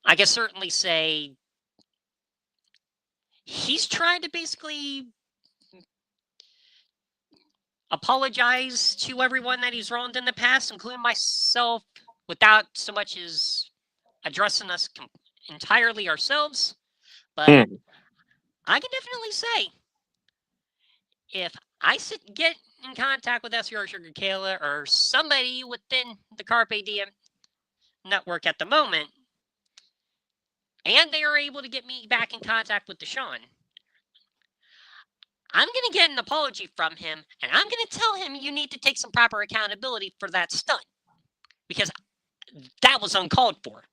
I can certainly say he's trying to basically apologize to everyone that he's wronged in the past, including myself, without so much as addressing us entirely ourselves. But I can definitely say, if I get in contact with SR Sugar Kayla or somebody within the Carpe Diem network at the moment, and they are able to get me back in contact with Deshaun, I'm going to get an apology from him, and I'm going to tell him you need to take some proper accountability for that stunt, because that was uncalled for.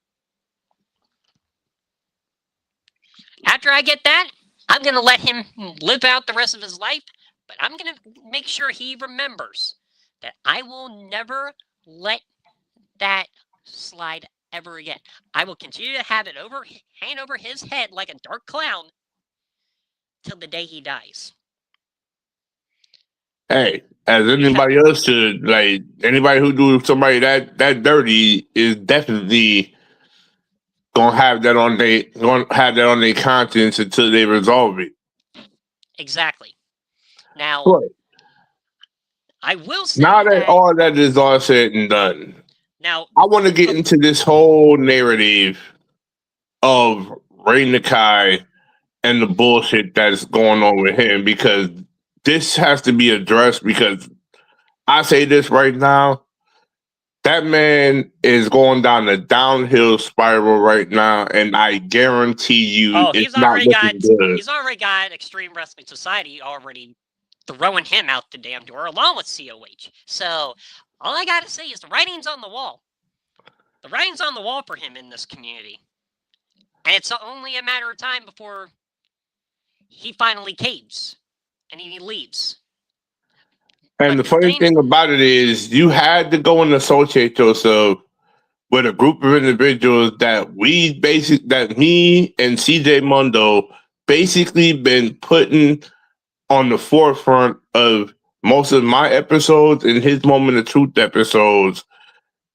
After I get that, I'm going to let him live out the rest of his life, but I'm going to make sure he remembers that I will never let that slide ever again. I will continue to have it hang over his head like a dark cloud till the day he dies. Hey, as anybody else should, like anybody who do somebody that dirty is definitely gonna have that on their conscience until they resolve it. Exactly. Now, I will say now that all that is all said and done, now I want to get into this whole narrative of Ray Nakai and the bullshit that's going on with him, because this has to be addressed, because I say this right now, that man is going down a downhill spiral right now, and I guarantee you it's not looking good. He's already got Extreme Wrestling Society already throwing him out the damn door, along with COH. So all I gotta say is the writing's on the wall. The writing's on the wall for him in this community. And it's only a matter of time before he finally caves and he leaves. And the funny thing about it is, you had to go and associate yourself with a group of individuals that me and CJ Mundo basically been putting on the forefront of most of my episodes and his Moment of Truth episodes,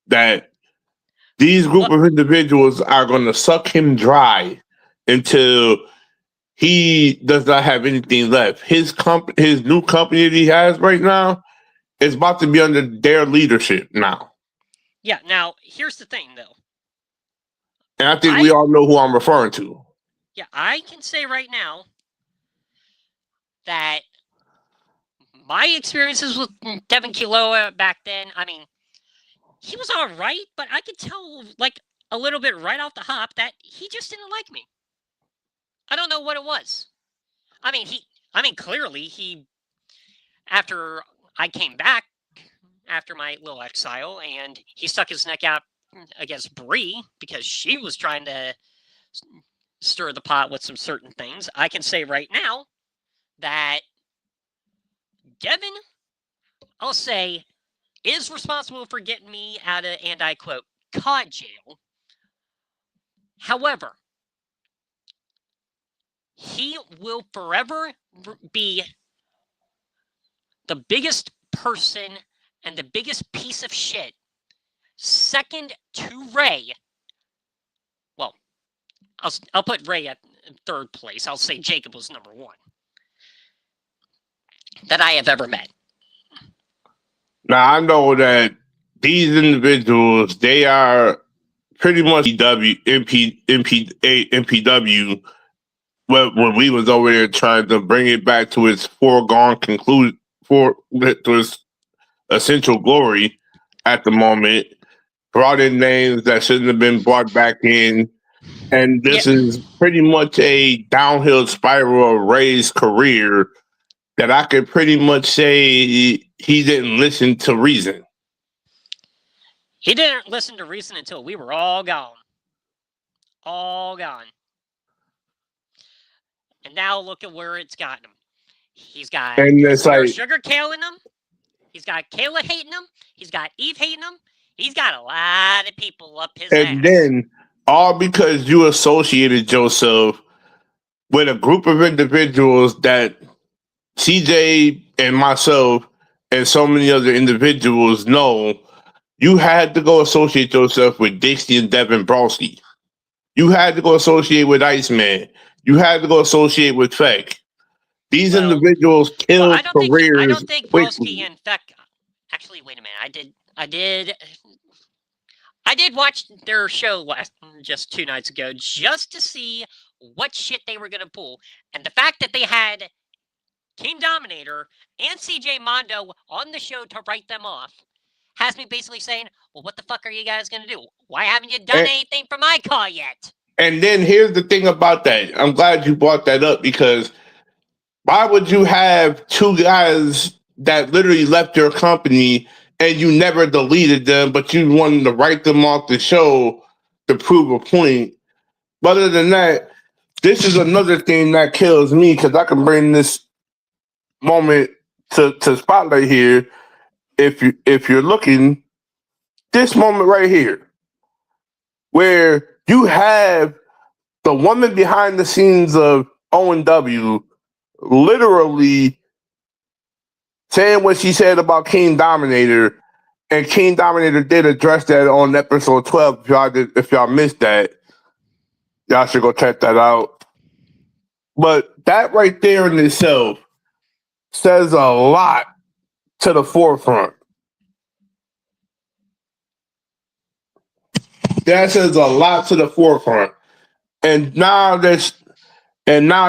that these group of individuals are going to suck him dry until he does not have anything left. His new company that he has right now is about to be under their leadership now. Yeah, now, here's the thing, though. And I think we all know who I'm referring to. Yeah, I can say right now that my experiences with Devin Kiloa back then, I mean, he was all right, but I could tell, like, a little bit right off the hop that he just didn't like me. I don't know what it was. I mean, clearly after I came back after my little exile, and he stuck his neck out against Bree because she was trying to stir the pot with some certain things. I can say right now that Devin, I'll say, is responsible for getting me out of, and I quote, COD jail. However, he will forever be the biggest person and the biggest piece of shit, second to Ray. Well, I'll put Ray at third place. I'll say Jacob was number one that I have ever met. Now, I know that these individuals, they are pretty much MPW when we was over there trying to bring it back to its foregone for that was Essential Glory at the moment. Brought in names that shouldn't have been brought back in. And this is pretty much a downhill spiral of Ray's career that I could pretty much say he didn't listen to reason. He didn't listen to reason until we were all gone. All gone. And now look at where it's gotten him. He's got Sugar killing him. He's got Kayla hating him. He's got Eve hating him. He's got a lot of people up his ass. And then, all because you associated yourself with a group of individuals that CJ and myself and so many other individuals know, you had to go associate yourself with Dixie and Devin Browski. You had to go associate with Iceman. You had to go associate with Feck. These individuals killed careers. I don't think Browski and Feck. Actually, wait a minute. I did watch their show just 2 nights ago just to see what shit they were gonna pull, and the fact that they had King Dominator and CJ Mondo on the show to write them off has me basically saying, well, what the fuck are you guys going to do? Why haven't you done anything for my call yet? And then here's the thing about that. I'm glad you brought that up, because why would you have 2 guys that literally left your company and you never deleted them, but you wanted to write them off the show to prove a point? But other than that, this is another thing that kills me, because I can bring this moment to spotlight here. If you're looking, this moment right here, where you have the woman behind the scenes of O&W literally saying what she said about King Dominator, and King Dominator did address that on episode 12. If y'all missed that, y'all should go check that out. But that right there in itself says a lot to the forefront. That says a lot to the forefront. And now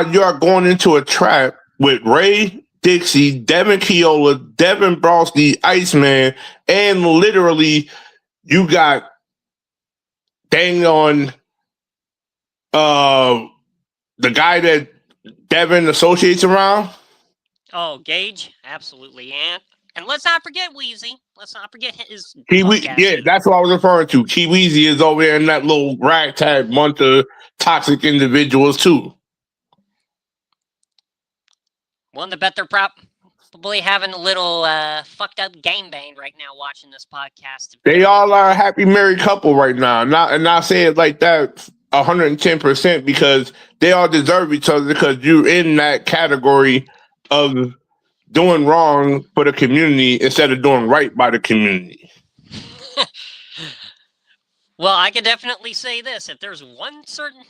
you're going into a trap with Ray, Dixie, Devin Keola, Devin Browski, Iceman, and literally you got dang on the guy that Devin associates around. Oh, Gage, absolutely, and let's not forget Wheezy. Let's not forget his. Yeah, that's what I was referring to. Weezy is over there in that little ragtag bunch of toxic individuals too. Willing to bet they're probably having a little fucked up gangbang right now watching this podcast. They all are a happy married couple right now. And I say it like that 110% because they all deserve each other, because you're in that category of doing wrong for the community instead of doing right by the community. Well, I can definitely say this. If there's one certain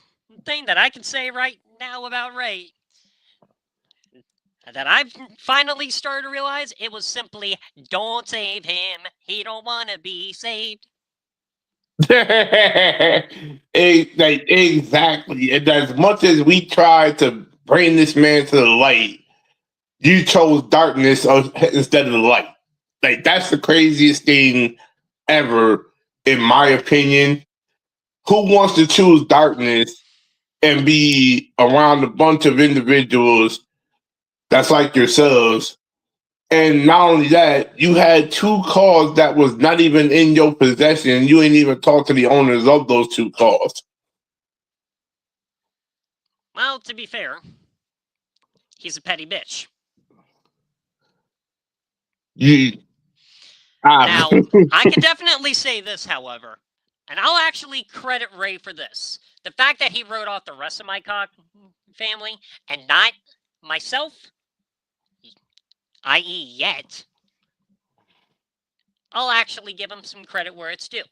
thing that I can say right now about Ray that I've finally started to realize, it was simply, don't save him. He don't want to be saved. Exactly. And as much as we try to bring this man to the light, you chose darkness instead of the light. Like, that's the craziest thing ever, in my opinion. Who wants to choose darkness and be around a bunch of individuals that's like yourselves? And not only that, you had 2 calls that was not even in your possession. You ain't even talked to the owners of those 2 calls. Well, to be fair, he's a petty bitch. Now, I can definitely say this, however, and I'll actually credit Ray for this. The fact that he wrote off the rest of my family and not myself, i.e. yet, I'll actually give him some credit where it's due.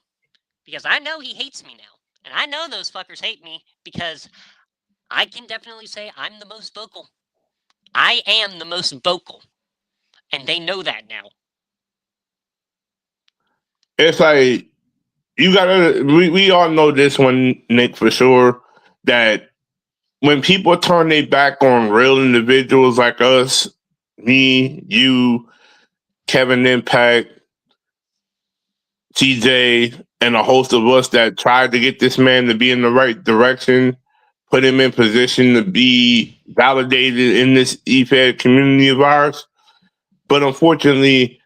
Because I know he hates me now. And I know those fuckers hate me because I can definitely say I'm the most vocal. I am the most vocal. And they know that now. It's like, we all know this one, Nick, for sure, that when people turn their back on real individuals like us, me, you, Kevin Impact, TJ, and a host of us that tried to get this man to be in the right direction, put him in position to be validated in this EFED community of ours. But unfortunately,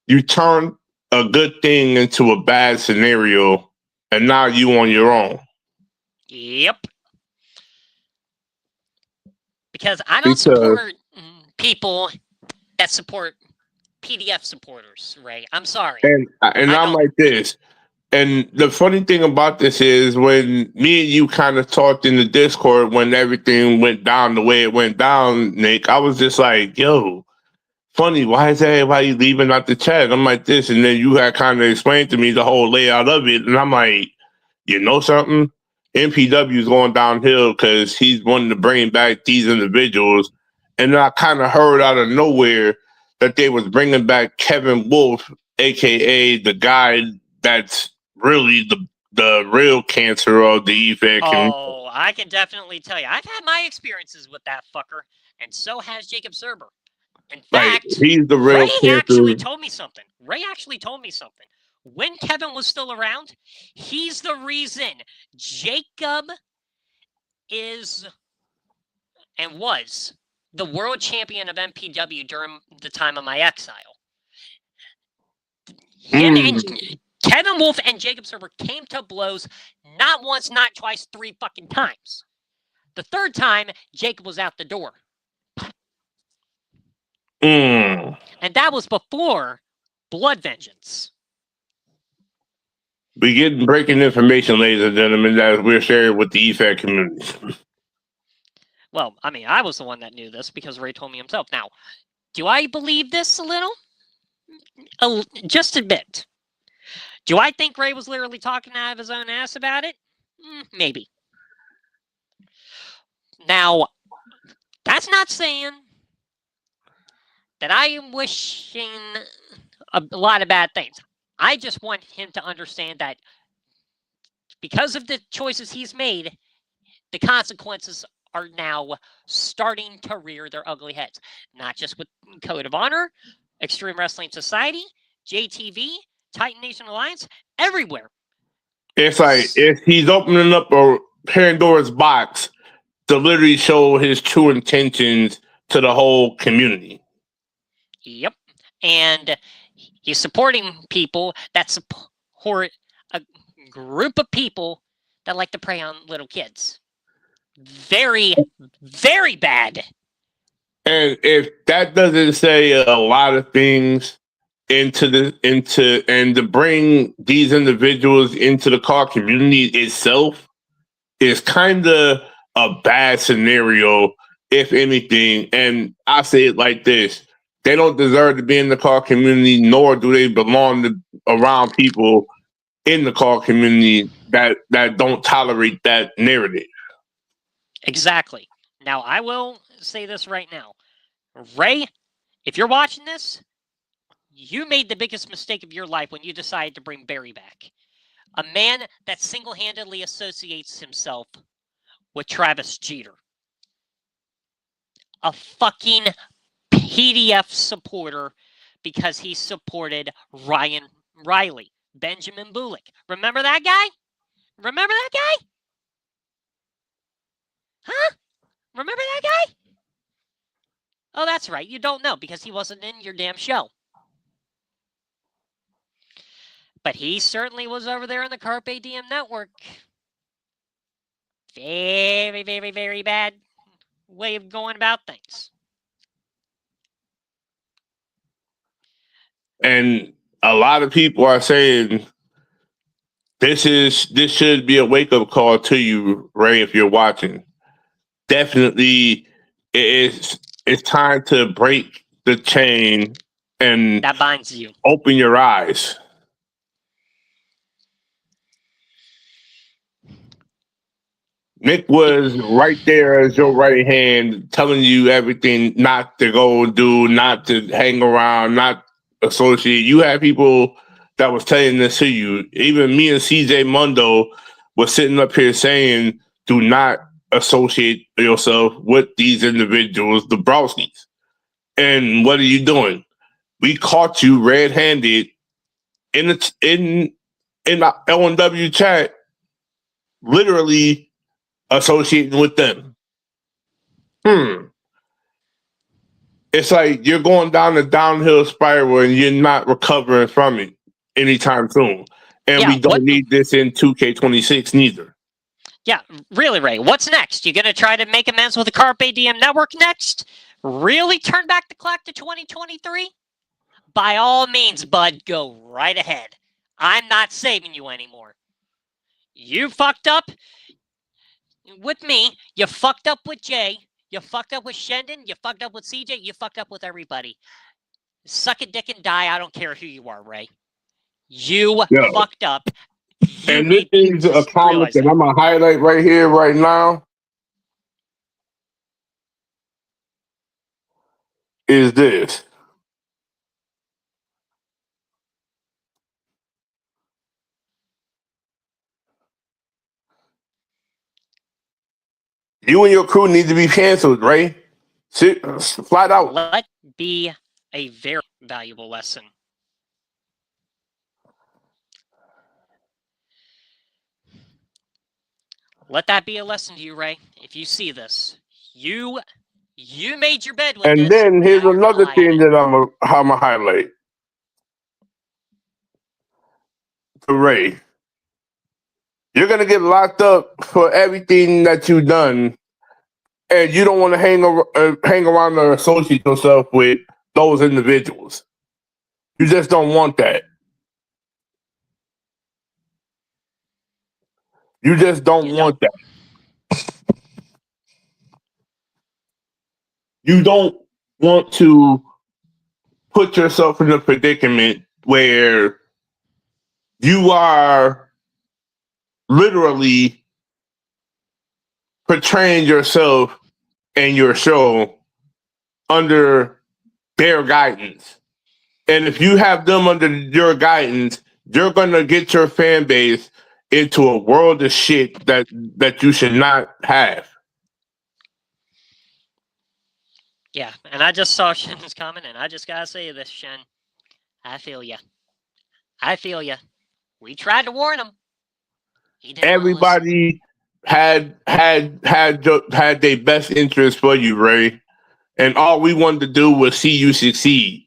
you turned a good thing into a bad scenario, and now you on your own. Yep. Because I don't support people that support PDF supporters, Ray. I'm sorry. And I'm like this. And the funny thing about this is when me and you kind of talked in the Discord when everything went down the way it went down, Nick, I was just like, yo, funny, why is everybody leaving out the chat? I'm like this. And then you had kind of explained to me the whole layout of it. And I'm like, you know something? MPW is going downhill because he's wanting to bring back these individuals. And then I kind of heard out of nowhere that they was bringing back Kevin Wolf, a.k.a. the guy that's really the real cancer of the EFED community. Oh, I can definitely tell you. I've had my experiences with that fucker, and so has Jacob Serber. In fact, he's the real Ray actually told me something. When Kevin was still around, he's the reason Jacob is and was the world champion of MPW during the time of my exile. Kevin Wolf and Jacob Serber came to blows not once, not twice, 3 fucking times. The third time, Jacob was out the door. And that was before Blood Vengeance. We get breaking information, ladies and gentlemen, that we're sharing with the EFED community. Well, I mean, I was the one that knew this because Ray told me himself. Now, do I believe this a little? Just a bit. Do I think Ray was literally talking out of his own ass about it? Maybe. Now, that's not saying that I am wishing a lot of bad things. I just want him to understand that because of the choices he's made, the consequences are now starting to rear their ugly heads. Not just with Code of Honor, Extreme Wrestling Society, JTV, Titan Nation Alliance, everywhere. It's like he's opening up a Pandora's box to literally show his true intentions to the whole community. Yep. And he's supporting people that support a group of people that like to prey on little kids. Very, very bad. And if that doesn't say a lot of things and to bring these individuals into the car community itself is kind of a bad scenario, if anything. And I say it like this. They don't deserve to be in the car community, nor do they belong around people in the car community that don't tolerate that narrative. Exactly. Now, I will say this right now. Ray, if you're watching this, you made the biggest mistake of your life when you decided to bring Barry back. A man that single-handedly associates himself with Travis Jeter. A fucking PDF supporter because he supported Ryan Riley, Benjamin Bulick. Remember that guy? Remember that guy? Huh? Remember that guy? Oh, that's right. You don't know because he wasn't in your damn show. But he certainly was over there on the Carpe Diem network. Very, very, very bad way of going about things. And a lot of people are saying this should be a wake-up call to you, Ray, if you're watching. Definitely it's time to break the chain and that binds you. Open your eyes. Nick was right there as your right hand, telling you everything not to go do, not to hang around, not associate. You had people that was telling this to you. Even me and CJ Mundo was sitting up here saying, do not associate yourself with these individuals, the Browskis. And what are you doing? We caught you red-handed in the LNW chat, literally associating with them. It's like you're going down the downhill spiral and you're not recovering from it anytime soon. And we don't need this in 2K26 neither. Yeah, really, Ray. What's next? You gonna try to make amends with the Carpe Diem Network next? Really turn back the clock to 2023? By all means, bud, go right ahead. I'm not saving you anymore. You fucked up with me. You fucked up with Jay. You fucked up with Shendon. You fucked up with CJ. You fucked up with everybody. Suck a dick and die. I don't care who you are, Ray. You fucked up. And this is a comment that I'm going to highlight right here, right now. Is this. You and your crew need to be canceled, right? Flat out. Let be a very valuable lesson. Let that be a lesson to you, Ray. If you see this, you made your bed with and this. And then here's another thing that I'm gonna highlight. For Ray, you're gonna get locked up for everything that you've done, and you don't want to hang around or associate yourself with those individuals. You just don't want that. You just don't want that. You don't want to put yourself in a predicament where you are literally portraying yourself and your show under their guidance. And if you have them under your guidance, you're going to get your fan base into a world of shit that you should not have. Yeah, and I just saw Shen's comment, and I just got to say this, Shen. I feel ya. I feel ya. We tried to warn him. Everybody had their best interest for you, Ray. And all we wanted to do was see you succeed.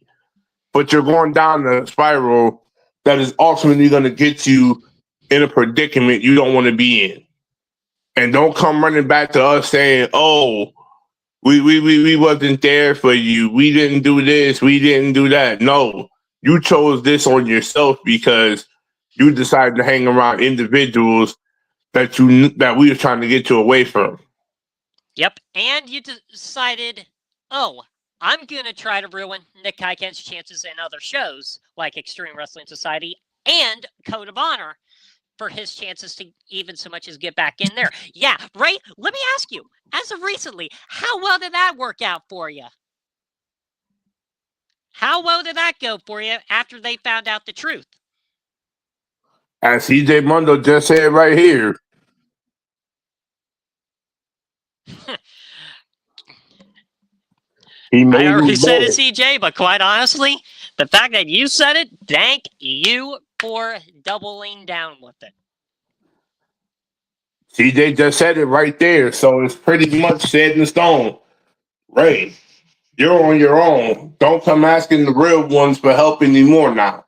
But you're going down the spiral that is ultimately going to get you in a predicament you don't want to be in. And don't come running back to us saying, oh, we wasn't there for you. We didn't do this. We didn't do that. No, you chose this on yourself because you decided to hang around individuals that we were trying to get you away from. Yep, and you decided, oh, I'm going to try to ruin Nick Kiken's chances in other shows like Extreme Wrestling Society and Code of Honor for his chances to even so much as get back in there. Yeah, Ray, let me ask you, as of recently, how well did that work out for you? How well did that go for you after they found out the truth? As CJ Mundo just said right here. I already said it, CJ, but quite honestly, the fact that you said it, thank you for doubling down with it. CJ just said it right there, so it's pretty much set in stone. Ray, you're on your own. Don't come asking the real ones for help anymore now.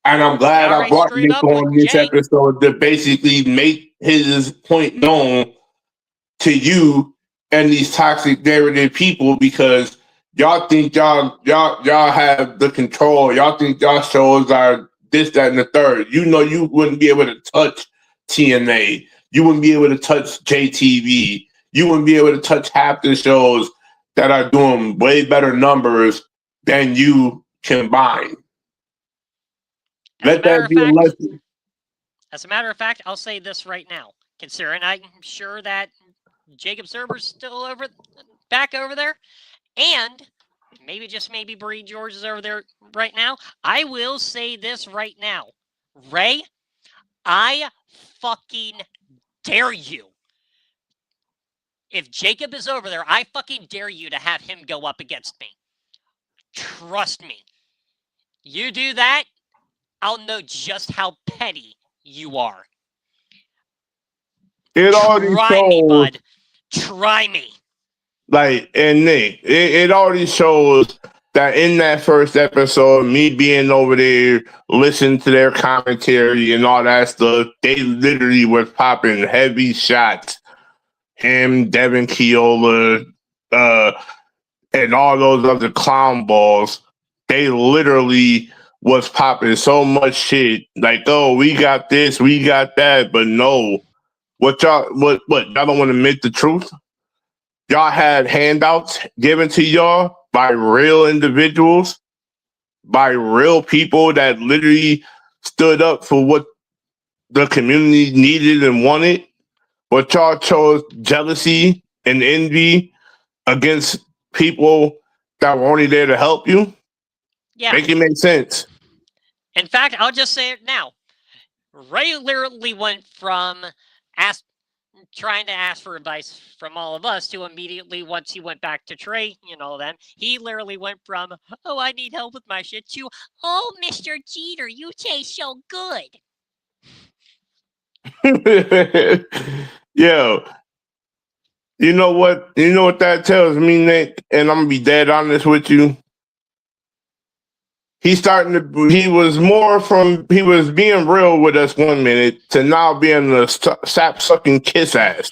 And I'm glad I brought Nick on this episode to basically make his point known to you and these toxic narrative people, because y'all think y'all have the control. Y'all think y'all shows are this, that, and the third. You know you wouldn't be able to touch TNA. You wouldn't be able to touch JTV. You wouldn't be able to touch half the shows that are doing way better numbers than you combined. Let that be a lesson. As a matter of fact, I'll say this right now. Considering I'm sure that Jacob Serber's still back over there, and maybe Bree George is over there right now, I will say this right now. Ray, I fucking dare you. If Jacob is over there, I fucking dare you to have him go up against me. Trust me. You do that, I'll know just how petty you are. It already Try me, shows, bud. Try me. like, and Nick, it already shows that in that first episode, me being over there, listening to their commentary and all that stuff, they literally was popping heavy shots. Him, Devin Keola, and all those other clown balls, they literally was popping so much shit. Like, oh, we got this, we got that, but no. What y'all don't want to admit the truth? Y'all had handouts given to y'all by real individuals, by real people that literally stood up for what the community needed and wanted. But y'all chose jealousy and envy against people that were only there to help you. Yeah. Make it make sense. In fact, I'll just say it now. Ray literally went from trying to ask for advice from all of us to immediately, once he went back to Trey, them, he literally went from, oh, I need help with my shit, to, oh, Mr. Jeter, you taste so good. Yo, you know what? You know what that tells me, Nick? And I'm gonna be dead honest with you. He was being real with us 1 minute to now being a sap sucking kiss ass.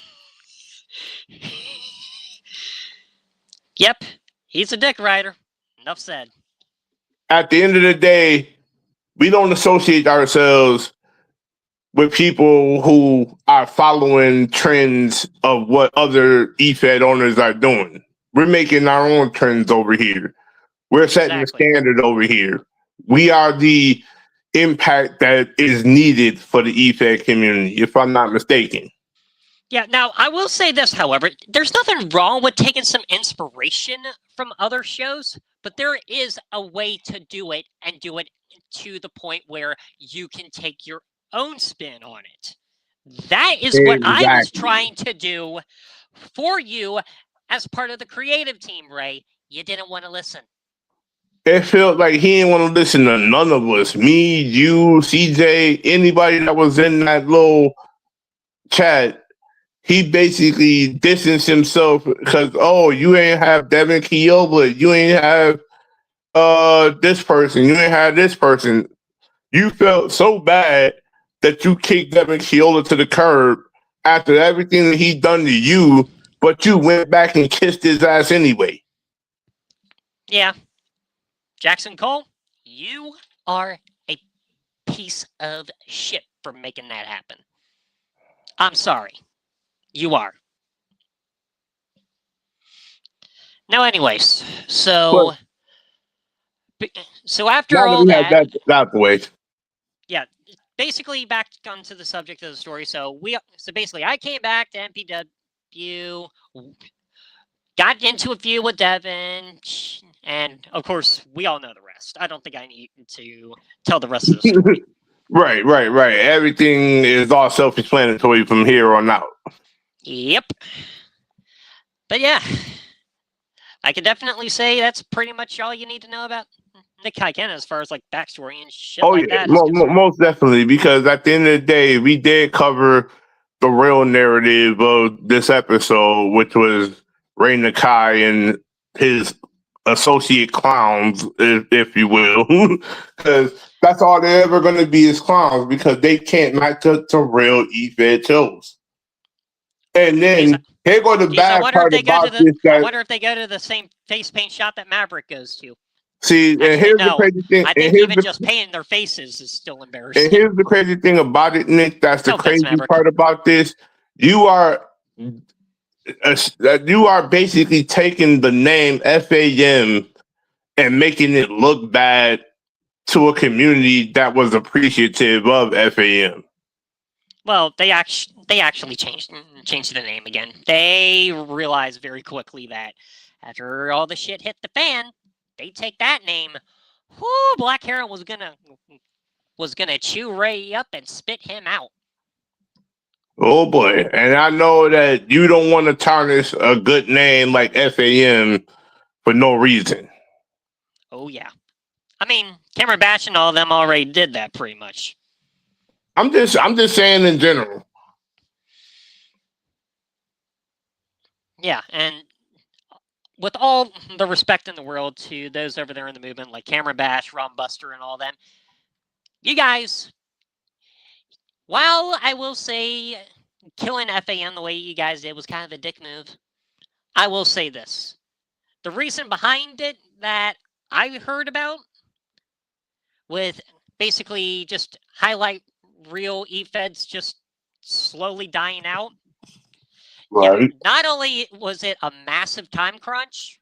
Yep, he's a dick rider. Enough said. At the end of the day, we don't associate ourselves with people who are following trends of what other eFed owners are doing. We're making our own trends over here. We're setting the standard over here. We are the impact that is needed for the eFed community, if I'm not mistaken. Yeah, now, I will say this, however. There's nothing wrong with taking some inspiration from other shows, but there is a way to do it, and do it to the point where you can take your own spin on it. That is what I was trying to do for you as part of the creative team, Ray. You didn't want to listen. It felt like he didn't want to listen to none of us. Me, you, CJ, anybody that was in that little chat. He basically distanced himself because, oh, you ain't have Devin Keola, you ain't have this person, you ain't have this person. You felt so bad that you kicked Devin Keola to the curb after everything that he done to you, but you went back and kissed his ass anyway. Yeah. Jackson Cole, you are a piece of shit for making that happen. I'm sorry. You are. Now, anyways, so after all that, out the way. Yeah, basically back onto the subject of the story. So basically, I came back to MPW, got into a feud with Devin, and of course, we all know the rest. I don't think I need to tell the rest of the story. Right. Everything is all self-explanatory from here on out. Yep. But yeah, I can definitely say that's pretty much all you need to know about Nick Kiken as far as like backstory and shit that. Most definitely, because at the end of the day, we did cover the real narrative of this episode, which was Ray Nakai and his associate clowns, if you will, because that's all they're ever going to be is clowns, because they can't match up to real eFed shows. And then here go the bad part about this. I wonder if they go to the same face paint shop that Maverick goes to. See, and here's the crazy thing. I think even just painting their faces is still embarrassing. And here's the crazy thing about it, Nick. That's the crazy part about this. You are basically taking the name FAM and making it look bad to a community that was appreciative of FAM. Well, they actually changed the name again. They realized very quickly that after all the shit hit the fan, they take that name. Whoo, Black Heron was gonna chew Ray up and spit him out. Oh boy. And I know that you don't want to tarnish a good name like FAM for no reason. Oh yeah. I mean, Cameron Batch and all of them already did that pretty much. I'm just saying in general. Yeah, and with all the respect in the world to those over there in the movement, like Cameron Bash, Ron Buster, and all them, you guys, while I will say killing FAN the way you guys did was kind of a dick move, I will say this. The reason behind it that I heard about with basically just highlight reel e-feds just slowly dying out. Right. Yeah, not only was it a massive time crunch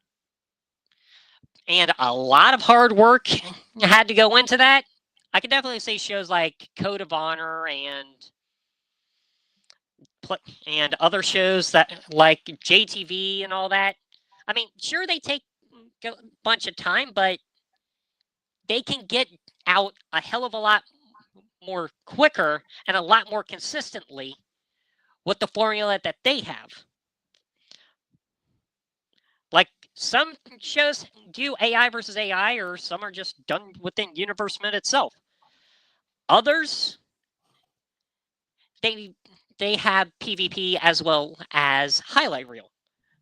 and a lot of hard work had to go into that, I could definitely say shows like Code of Honor and other shows that like JTV and all that. I mean, sure they take a bunch of time, but they can get out a hell of a lot more quicker and a lot more consistently with the formula that they have. Like some shows do AI versus AI, or some are just done within Universe Mint itself. Others, they have PvP as well as highlight reel.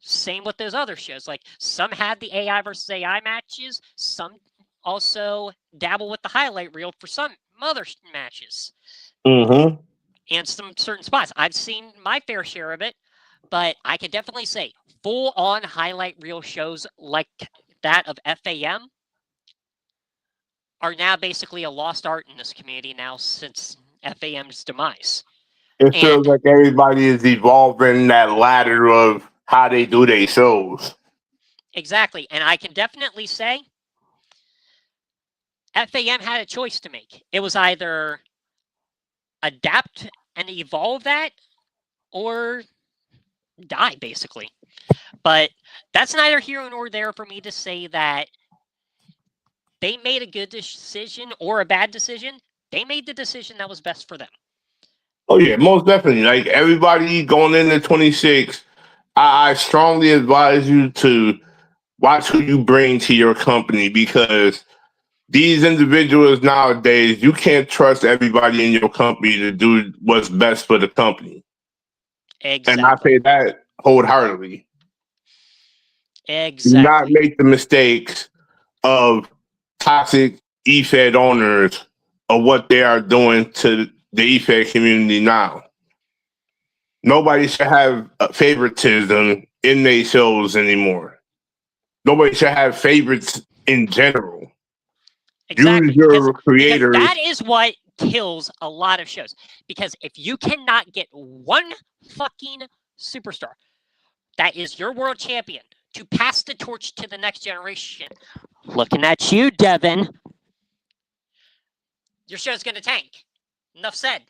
Same with those other shows. Like some had the AI versus AI matches, some also dabble with the highlight reel for some other matches. Mm-hmm. And some certain spots. I've seen my fair share of it, but I can definitely say full-on highlight reel shows like that of FAM are now basically a lost art in this community now since FAM's demise. It feels And like everybody is evolving that ladder of how they do their shows. exactly. And I can definitely say FAM had a choice to make. It was either adapt and evolve that or die, basically. But that's neither here nor there for me to say that they made a good decision or a bad decision. They made the decision that was best for them. Oh yeah, most definitely. Like everybody going into 26, I strongly advise you to watch who you bring to your company because these individuals nowadays, you can't trust everybody in your company to do what's best for the company. And I Exactly. say that wholeheartedly. Do not Exactly. make the mistakes of toxic EFED owners of what they are doing to the EFED community now. Nobody should have favoritism in their shows anymore. Nobody should have favorites in general. Use Exactly. Because your creators. that is what kills a lot of shows. Because if you cannot get one fucking superstar that is your world champion to pass the torch to the next generation, looking at you, Devin, your show's gonna tank. Enough said.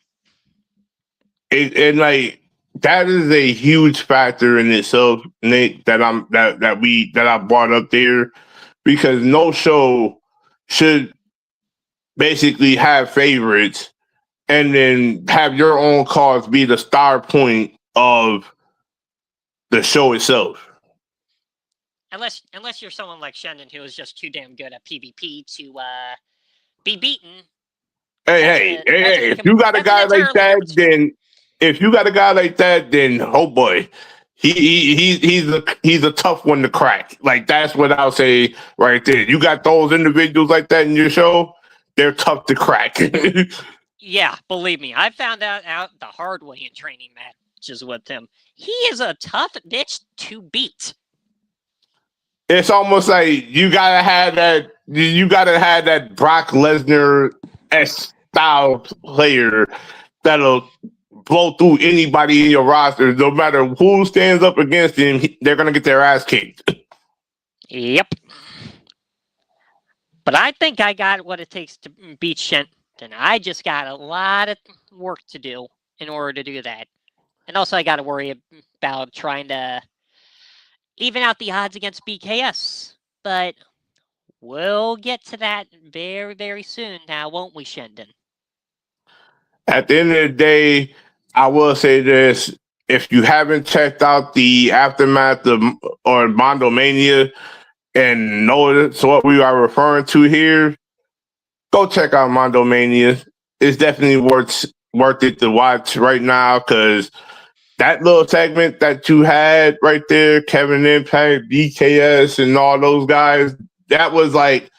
And like that is a huge factor in itself, Nate, that I brought up there because no show should basically have favorites and then have your own cause be the star point of the show itself. Unless you're someone like Shendon who is just too damn good at PvP to be beaten. Hey, if you got a guy like that, then oh boy, he's a tough one to crack. Like that's what I'll say right there. You got those individuals like that in your show, they're tough to crack. Yeah, believe me, I found out the hard way in training matches with him. He is a tough bitch to beat. It's almost like you gotta have that Brock Lesnar style player that'll blow through anybody in your roster, no matter who stands up against him. They're gonna get their ass kicked. Yep. But I think I got what it takes to beat Shenton. I just got a lot of work to do in order to do that. And also I got to worry about trying to even out the odds against BKS. But we'll get to that very, very soon now, won't we, Shendon? At the end of the day, I will say this: if you haven't checked out the aftermath of or Mondo Mania and notice what we are referring to here, go check out Mondo Mania. It's definitely worth it to watch right now because that little segment that you had right there, Kevin Impact, BKS, and all those guys, that was like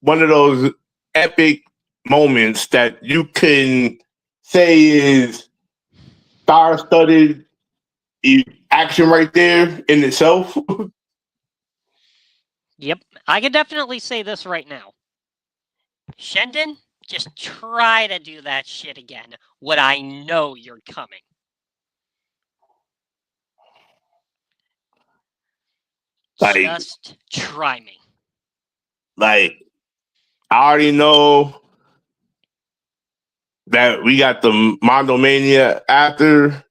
one of those epic moments that you can say is star-studded action right there in itself. Yep, I can definitely say this right now. Shendon, just try to do that shit again when I know you're coming. Like, just try me. Like, I already know that we got the Mondo Mania after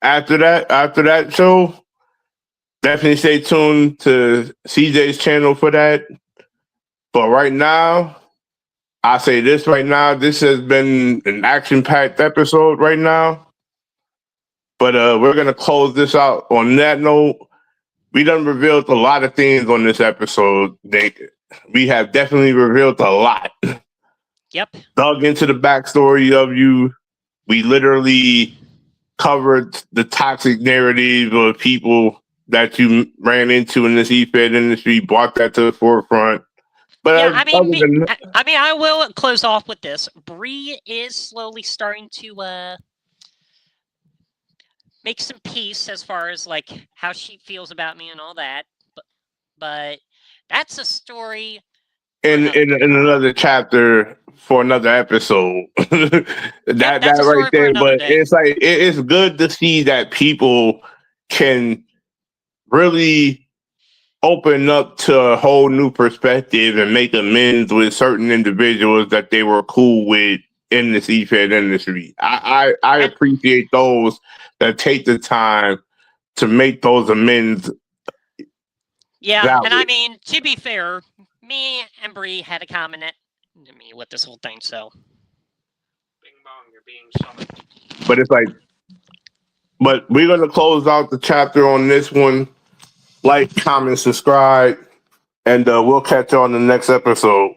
that show. Definitely stay tuned to CJ's channel for that. But right now, I say this right now. This has been an action-packed episode right now. But we're gonna close this out on that note. We done revealed a lot of things on this episode. We have definitely revealed a lot. Yep. Dug into the backstory of you. We literally covered the toxic narrative of people that you ran into in this e-fed industry, brought that to the forefront. But yeah, I will close off with this. Bree is slowly starting to make some peace as far as like how she feels about me and all that. But that's a story in another chapter for another episode. that right there. But it's like it's good to see that people can really open up to a whole new perspective and make amends with certain individuals that they were cool with in this e-fed industry. I appreciate those that take the time to make those amends. Yeah, valid. And I mean, to be fair, me and Bree had a comment to me with this whole thing, so bing bong, you're being summoned. But it's like, but we're gonna close out the chapter on this one. Like, comment, subscribe, and we'll catch you on the next episode.